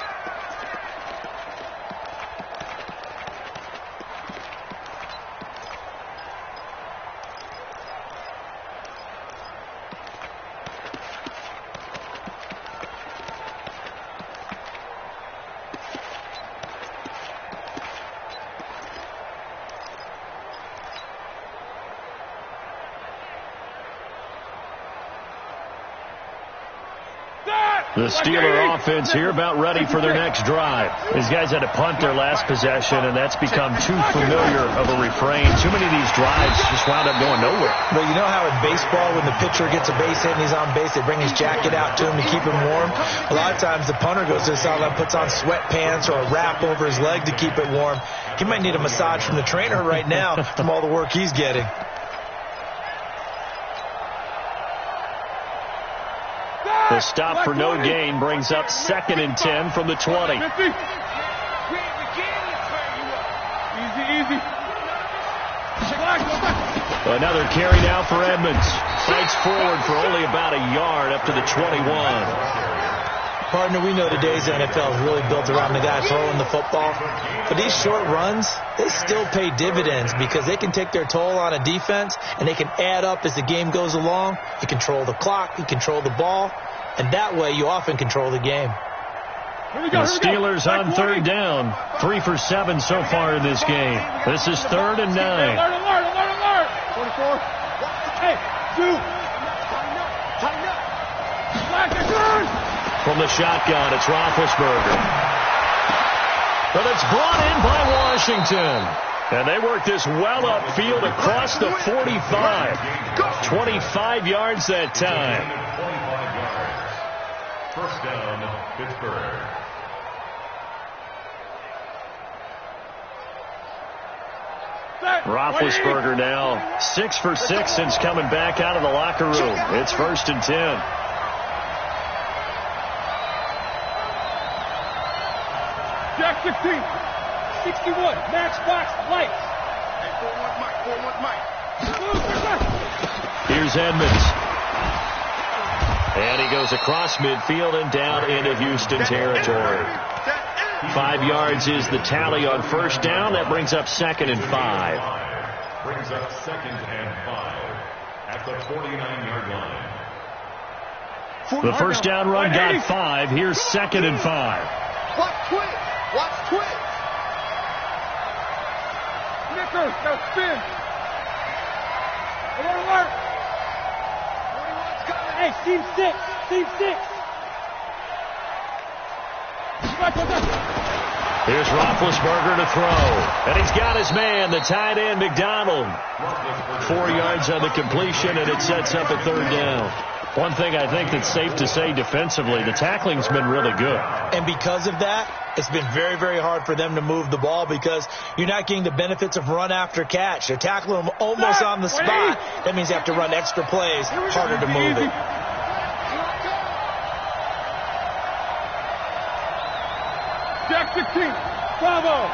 The Steeler offense here about ready for their next drive. These guys had to punt their last possession, and that's become too familiar of a refrain. Too many of these drives just wound up going nowhere. Well, you know how in baseball when the pitcher gets a base hit and he's on base, they bring his jacket out to him to keep him warm? A lot of times the punter goes to the sideline, puts on sweatpants or a wrap over his leg to keep it warm. He might need a massage from the trainer right now from all the work he's getting. The stop for no gain brings up 2nd and 10 from the 20. Easy. Another carry now for Edmonds. Fights forward for only about a yard up to the 21. Partner, we know today's NFL is really built around the guy throwing the football. But these short runs, they still pay dividends because they can take their toll on a defense and they can add up as the game goes along. You control the clock, you control the ball, and that way you often control the game. The Steelers on third down. 3 for 7 so far in this game. This is 3rd and 9. Alert. 44. Hey, 2. From the shotgun, it's Roethlisberger. But it's brought in by Washington. And they work this well upfield across the 45. 25 yards that time. 25 yards. First down, Pittsburgh. Roethlisberger now 6 for 6 since coming back out of the locker room. It's 1st and 10. Jack 16. 61. Matchbox lights. Hey, 4-1 Mike. Here's Edmonds. And he goes across midfield and down into Houston territory. 5 yards is the tally on first down. That brings up 2nd and 5. Brings up 2nd and 5 at the 49-yard line. The first down run got 5. Here's 2nd and 5. Watch quick. Nickers, no spin. Alert. Hey, team 6. Here's Roethlisberger to throw. And he's got his man, the tight end, McDonald. 4 yards on the completion, and it sets up a third down. One thing I think that's safe to say defensively, the tackling's been really good. And because of that, it's been very, very hard for them to move the ball because you're not getting the benefits of run after catch. They're tackling them almost on the spot. That means you have to run extra plays, harder to move it. Jack 16, Bravo.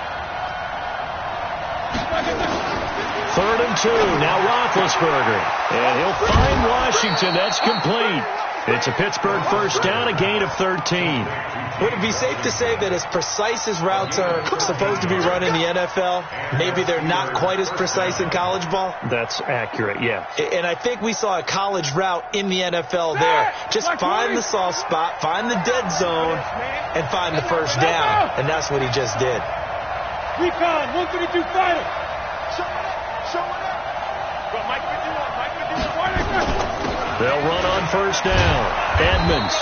3rd and 2. Now Roethlisberger. And he'll find Washington. That's complete. It's a Pittsburgh first down, a gain of 13. Would it be safe to say that as precise as routes are supposed to be run in the NFL, maybe they're not quite as precise in college ball? That's accurate, yeah. And I think we saw a college route in the NFL there. Just find the soft spot, find the dead zone, and find the first down. And that's what he just did. Recon, 132 fighter. Show it up. Mike, you do it. They'll run on first down. Edmonds.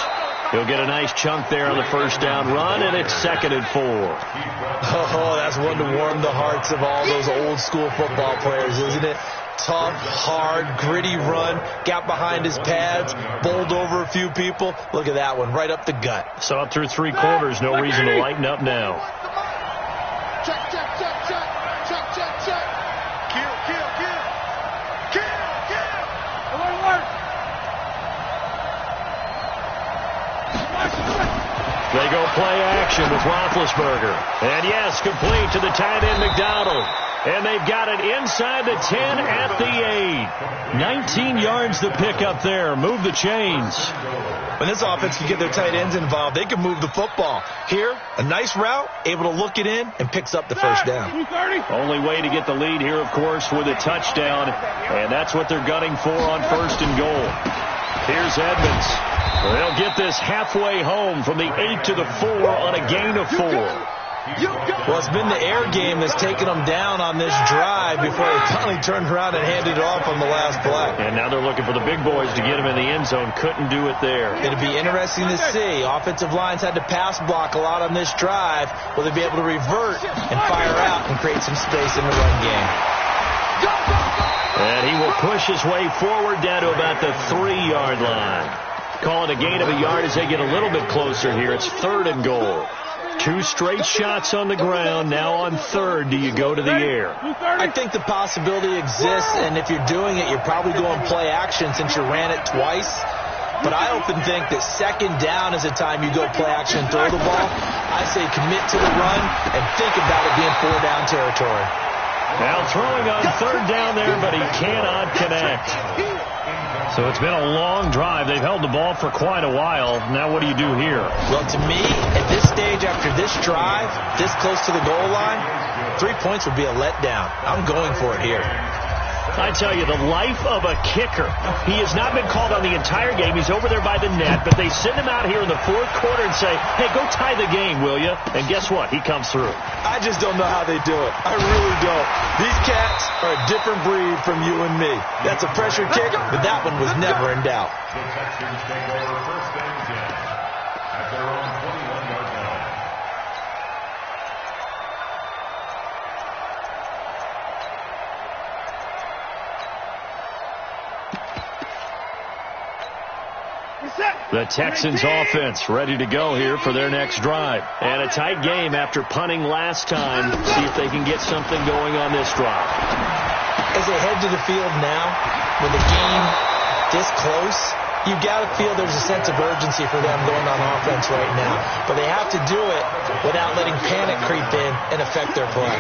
He'll get a nice chunk there on the first down run, and it's 2nd and 4. Oh, that's one to warm the hearts of all those old school football players, isn't it? Tough, hard, gritty run, got behind his pads, bowled over a few people. Look at that one, right up the gut. So up through 3 quarters, no reason to lighten up now. Check. Kill. Alert. They go play action with Roethlisberger. And yes, complete to the tight end McDonald. And they've got it inside the 10 at the 8. 19 yards to pick up there. Move the chains. When this offense can get their tight ends involved, they can move the football. Here, a nice route, able to look it in, and picks up the first down. Only way to get the lead here, of course, with a touchdown. And that's what they're gunning for on 1st and goal. Here's Edmonds. They'll get this halfway home from the 8 to the 4 on a gain of 4. Well, it's been the air game that's taken them down on this drive before they finally turned around and handed it off on the last play. And now they're looking for the big boys to get them in the end zone. Couldn't do it there. It'll be interesting to see. Offensive lines had to pass block a lot on this drive. Will they be able to revert and fire out and create some space in the run game? And he will push his way forward down to about the 3-yard line. Call it a gain of a yard as they get a little bit closer here. It's 3rd and goal. 2 straight shots on the ground. Now on 3rd, do you go to the air? I think the possibility exists, and if you're doing it, you're probably going play action since you ran it twice. But I often think that 2nd down is the time you go play action and throw the ball. I say commit to the run and think about it being 4-down territory. Now throwing on 3rd down there, but he cannot connect. So it's been a long drive. They've held the ball for quite a while. Now what do you do here? Well, to me, at this stage after this drive, this close to the goal line, 3 points would be a letdown. I'm going for it here. I tell you, the life of a kicker. He has not been called on the entire game. He's over there by the net, but they send him out here in the 4th quarter and say, hey, go tie the game, will you? And guess what? He comes through. I just don't know how they do it. I really don't. These cats are a different breed from you and me. That's a pressure kick, but that one was never in doubt. The Texans take over 1st and 10 at their own 21-yard line. The Texans offense ready to go here for their next drive. And a tight game after punting last time. See if they can get something going on this drive. As they head to the field now, with the game this close, you've got to feel there's a sense of urgency for them going on offense right now. But they have to do it without letting panic creep in and affect their play.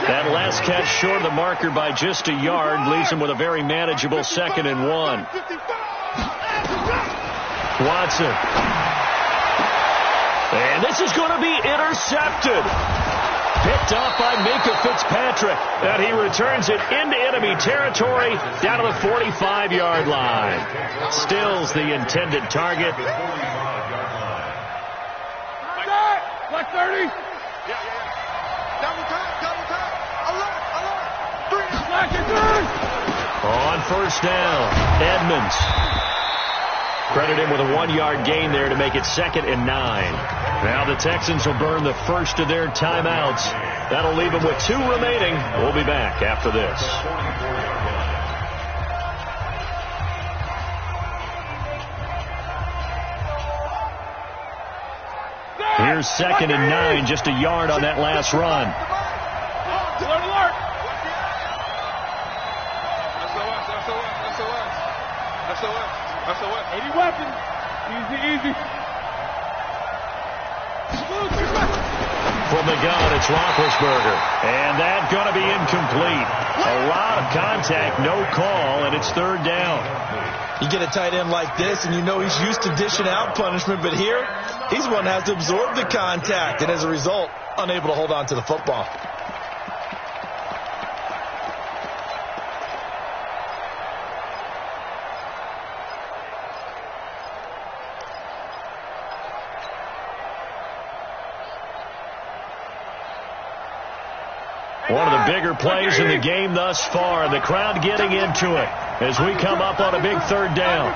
That last catch short of the marker by just a yard leaves them with a very manageable 2nd and 1. Watson. And this is going to be intercepted. Picked off by Minka Fitzpatrick. And he returns it into enemy territory down to the 45-yard line. Stills the intended target. Black 30. Double time. Alert. On 1st down, Edmonds. Credit him with a 1-yard gain there to make it 2nd and 9. Now the Texans will burn the first of their timeouts. That'll leave them with 2 remaining. We'll be back after this. Here's 2nd and 9, just a yard on that last run. Alert, alert. SOS. 80 weapons. Easy. From the gun, it's Roethlisberger. And that's going to be incomplete. A lot of contact, no call, and it's 3rd down. You get a tight end like this, and you know he's used to dishing out punishment, but here, he's one that has to absorb the contact, and as a result, unable to hold on to the football. One of the bigger plays in the game thus far. The crowd getting into it as we come up on a big 3rd down.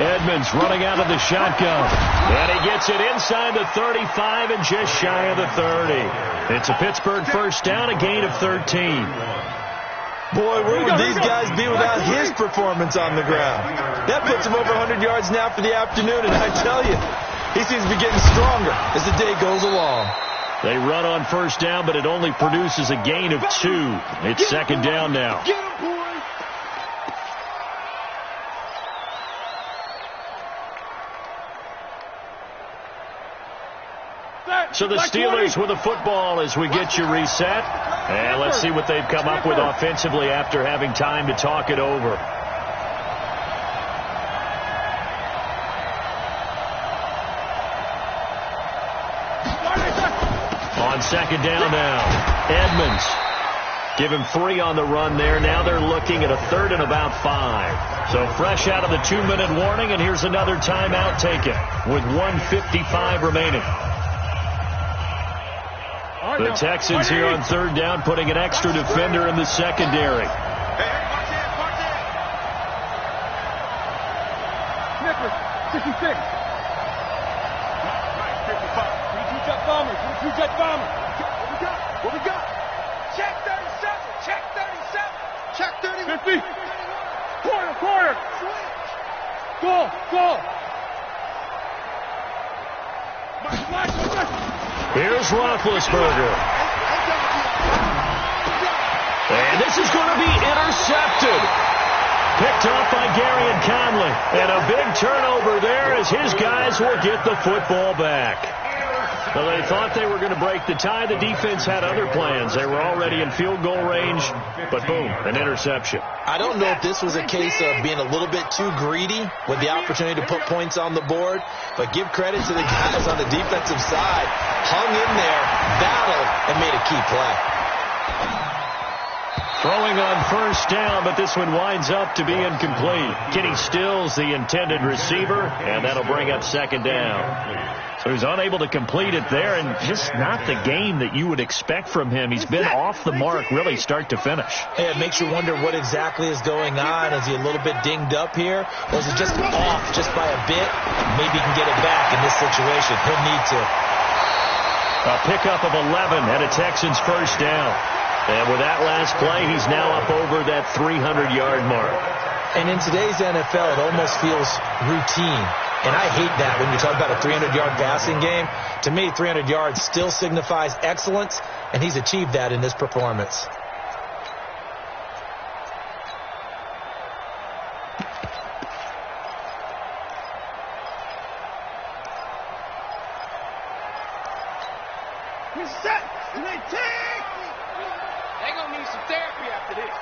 Edmonds running out of the shotgun. And he gets it inside the 35 and just shy of the 30. It's a Pittsburgh first down, a gain of 13. Boy, where would these guys be without his performance on the ground? That puts him over 100 yards now for the afternoon, and I tell you, he seems to be getting stronger as the day goes along. They run on first down, but it only produces a gain of 2. It's 2nd down now. Get him, boy. So the Steelers with the football as we get you reset. And let's see what they've come up with offensively after having time to talk it over. On 2nd down now, Edmonds. Give him 3 on the run there. Now they're looking at a 3rd and about 5. So fresh out of the 2-minute warning, and here's another timeout taken with 1:55 remaining. The Texans here on 3rd down, putting an extra defender in the secondary. Nicholas, 66. Two jet bombers. What we got? Check 37. Check 37. Check 31. 50. Quarter. Go. Here's Roethlisberger. And this is going to be intercepted. Picked off by Gary and Conley. And a big turnover there as his guys will get the football back. So they thought they were going to break the tie. The defense had other plans. They were already in field goal range, but boom, an interception. I don't know if this was a case of being a little bit too greedy with the opportunity to put points on the board, but give credit to the guys on the defensive side. Hung in there, battled, and made a key play. Throwing on first down, but this one winds up to be incomplete. Kenny Stills, the intended receiver, and that'll bring up 2nd down. So he's unable to complete it there, and just not the game that you would expect from him. He's been off the mark really start to finish. Hey, it makes you wonder what exactly is going on. Is he a little bit dinged up here? Or is it just off just by a bit? Maybe he can get it back in this situation. He'll need to. A pickup of 11 and a Texans first down. And with that last play, he's now up over that 300-yard mark. And in today's NFL, it almost feels routine. And I hate that when you talk about a 300-yard passing game. To me, 300 yards still signifies excellence, and he's achieved that in this performance. He's set. And they take. They're going to need some therapy after this.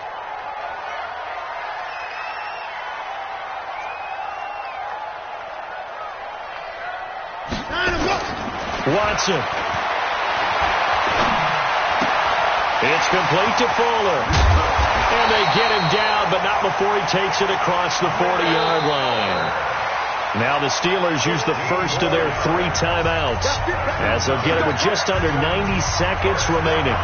Watson. It's complete to Fuller. And they get him down, but not before he takes it across the 40-yard line. Now the Steelers use the first of their 3 timeouts as they'll get it with just under 90 seconds remaining.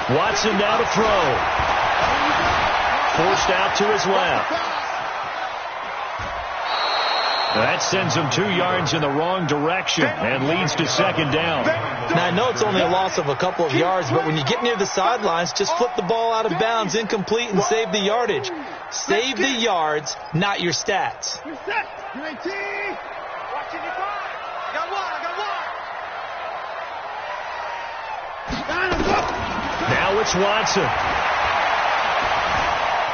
Watson now to throw. Forced out to his left. That sends him 2 yards in the wrong direction and leads to second down. Now, I know it's only a loss of a couple of yards, but when you get near the sidelines, just flip the ball out of bounds, incomplete, and save the yardage. Save the yards, not your stats. Now it's Watson.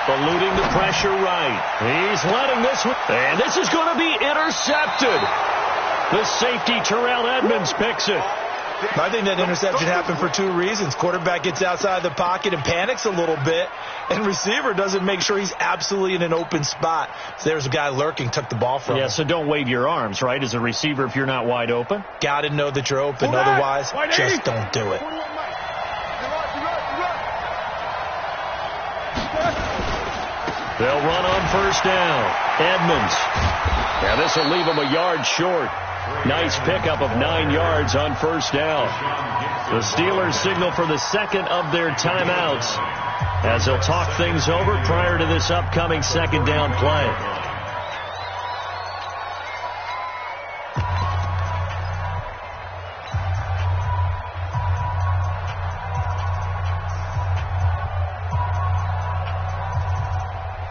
Eluding the pressure right. He's letting this one. And this is going to be intercepted. The safety, Terrell Edmonds, picks it. I think that interception happened for 2 reasons. Quarterback gets outside the pocket and panics a little bit, and receiver doesn't make sure he's absolutely in an open spot. So there's a guy lurking, took the ball from him. Yeah, so don't wave your arms, right, as a receiver if you're not wide open. Got to know that you're open. Otherwise, just don't do it. They'll run on first down. Edmonds. Now this will leave him a yard short. Nice pickup of 9 yards on first down. The Steelers signal for the second of their timeouts as they'll talk things over prior to this upcoming second down play.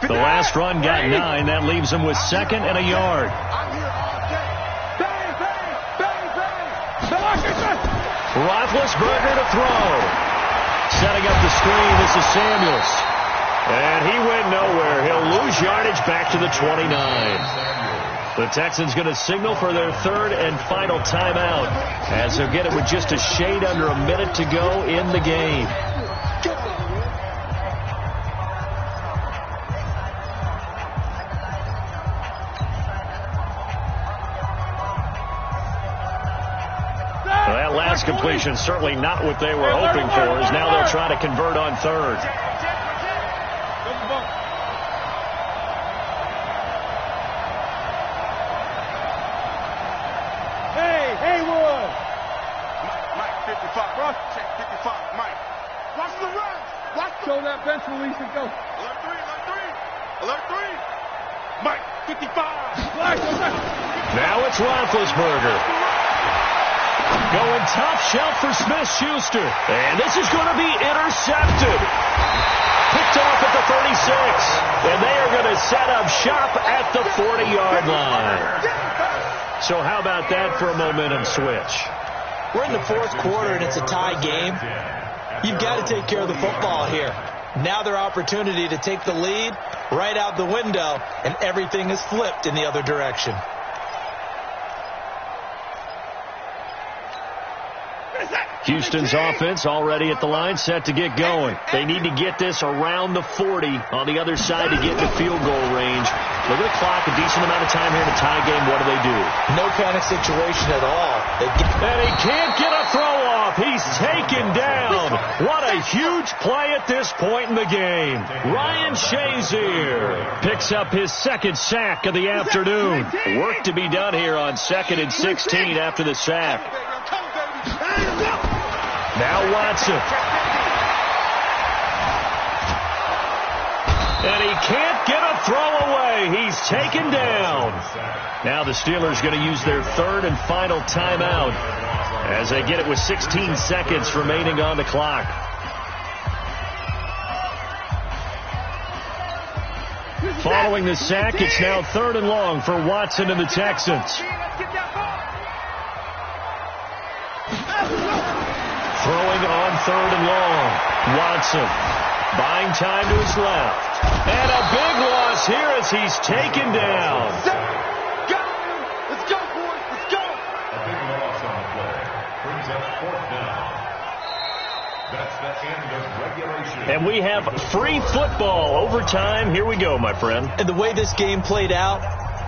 The last run got 9. That leaves him with second and a yard. Roethlisberger to throw. Setting up the screen. This is Samuels. And he went nowhere. He'll lose yardage back to the 29. The Texans going to signal for their third and final timeout as they'll get it with just a shade under a minute to go in the game. That last completion certainly not what they were hoping for, as now they'll try to convert on third. Hey, Haywood! Mike, 55. Rush, check 55. Mike. Watch the run. Show that bench release and go. Alert 3, alert 3. Alert 3. Mike, 55. Now it's Roethlisberger. Going top shelf for Smith-Schuster. And this is going to be intercepted. Picked off at the 36. And they are going to set up shop at the 40-yard line. So how about that for a momentum switch? We're in the fourth quarter, and it's a tie game. You've got to take care of the football here. Now their opportunity to take the lead right out the window, and everything is flipped in the other direction. Houston's offense already at the line, set to get going. They need to get this around the 40 on the other side to get to field goal range. Look at the clock, a decent amount of time here in a tie game. What do? No panic situation at all. And he can't get a throw off. He's taken down. What a huge play at this point in the game. Ryan Shazier picks up his second sack of the afternoon. Work to be done here on 2nd and 16 after the sack. Now Watson. And he can't get a throw away. He's taken down. Now the Steelers going to use their third and final timeout as they get it with 16 seconds remaining on the clock. Following the sack, it's now 3rd and long for Watson and the Texans. Throwing on 3rd and long. Watson buying time to his left. And a big loss here as he's taken down. Let's go, boys. Let's go. A big loss on the play. Brings up 4th down. That's the end of regulation. And we have free football overtime. Here we go, my friend. And the way this game played out,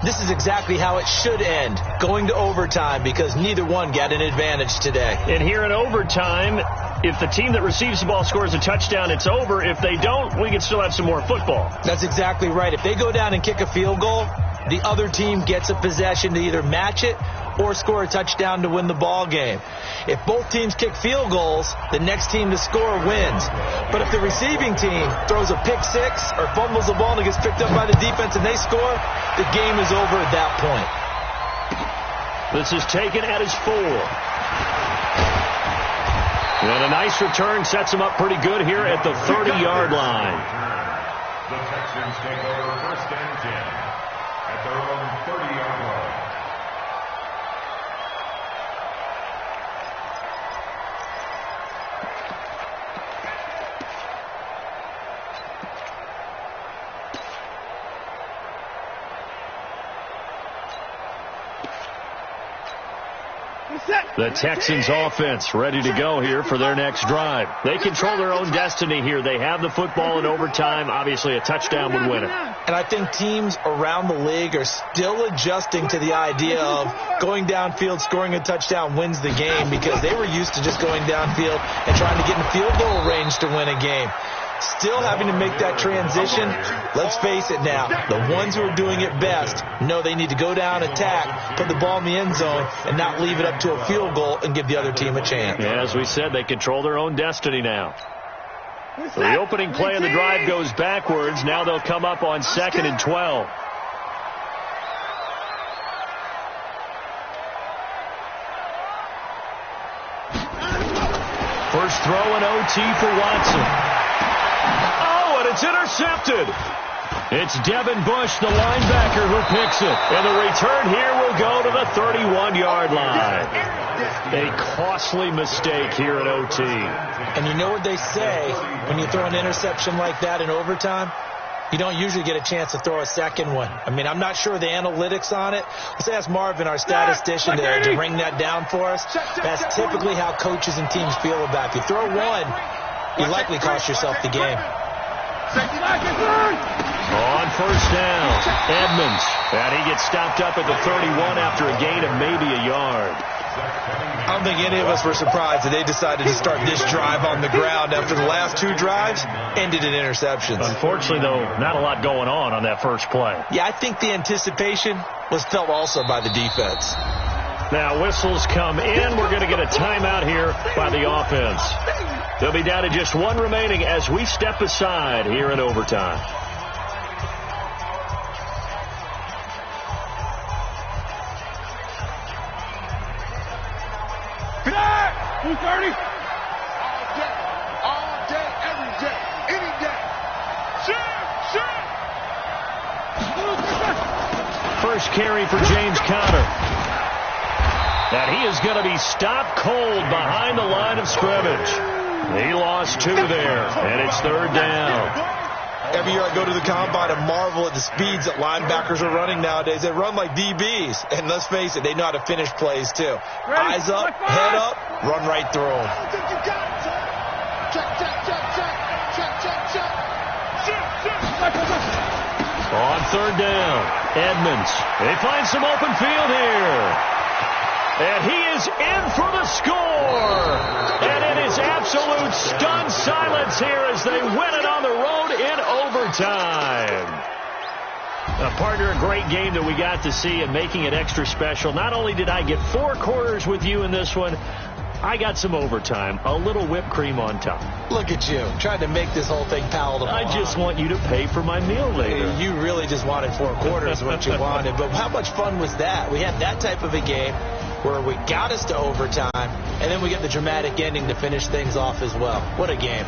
this is exactly how it should end, going to overtime, because neither one got an advantage today. And here in overtime, if the team that receives the ball scores a touchdown, it's over. If they don't, we can still have some more football. That's exactly right. If they go down and kick a field goal, the other team gets a possession to either match it or score a touchdown to win the ball game. If both teams kick field goals, the next team to score wins. But if the receiving team throws a pick six or fumbles the ball and it gets picked up by the defense and they score, the game is over at that point. This is taken at his 4. And a nice return sets him up pretty good here at the 30-yard line. The Texans take over 1st and 10 at their own 30-yard line. The Texans offense ready to go here for their next drive. They control their own destiny here. They have the football in overtime. Obviously, a touchdown would win it. And I think teams around the league are still adjusting to the idea of going downfield, scoring a touchdown wins the game, because they were used to just going downfield and trying to get in field goal range to win a game. Still having to make that transition. Let's face it now, the ones who are doing it best know they need to go down, attack, put the ball in the end zone, and not leave it up to a field goal and give the other team a chance. Yeah, as we said, they control their own destiny now. The opening play of the drive goes backwards. Now they'll come up on 2nd and 12. First throw in OT for Watson. Oh, and it's intercepted. It's Devin Bush, the linebacker, who picks it. And the return here will go to the 31-yard line. A costly mistake here in OT. And you know what they say, when you throw an interception like that in overtime, you don't usually get a chance to throw a second one. I mean, I'm not sure the analytics on it. Let's ask Marvin, our statistician, to bring that down for us. That's typically how coaches and teams feel about it. If you throw one, you likely cost yourself the game. On first down, Edmonds. And he gets stopped up at the 31 after a gain of maybe a yard. I don't think any of us were surprised that they decided to start this drive on the ground after the last 2 drives ended in interceptions. Unfortunately, though, not a lot going on that first play. Yeah, I think the anticipation was felt also by the defense. Now whistles come in. We're going to get a timeout here by the offense. They'll be down to just 1 remaining as we step aside here in overtime. Who's 30? All day, every day, any day. Shoot! First carry for James Conner. And he is going to be stopped cold behind the line of scrimmage. He lost 2 there, and it's 3rd down. Every year I go to the combine and marvel at the speeds that linebackers are running nowadays. They run like DBs, and let's face it, they know how to finish plays too. Eyes up, head up, run right through them. On 3rd down, Edmonds. They find some open field here. And he is in for the score. And it is absolute stunned silence here as they win it on the road in overtime. Partner, a great game that we got to see and making it extra special. Not only did I get 4 quarters with you in this one, I got some overtime, a little whipped cream on top. Look at you, trying to make this whole thing palatable. I just want you to pay for my meal later. You really just wanted 4 quarters, what you wanted. But how much fun was that? We had that type of a game where we got us to overtime, and then we get the dramatic ending to finish things off as well. What a game.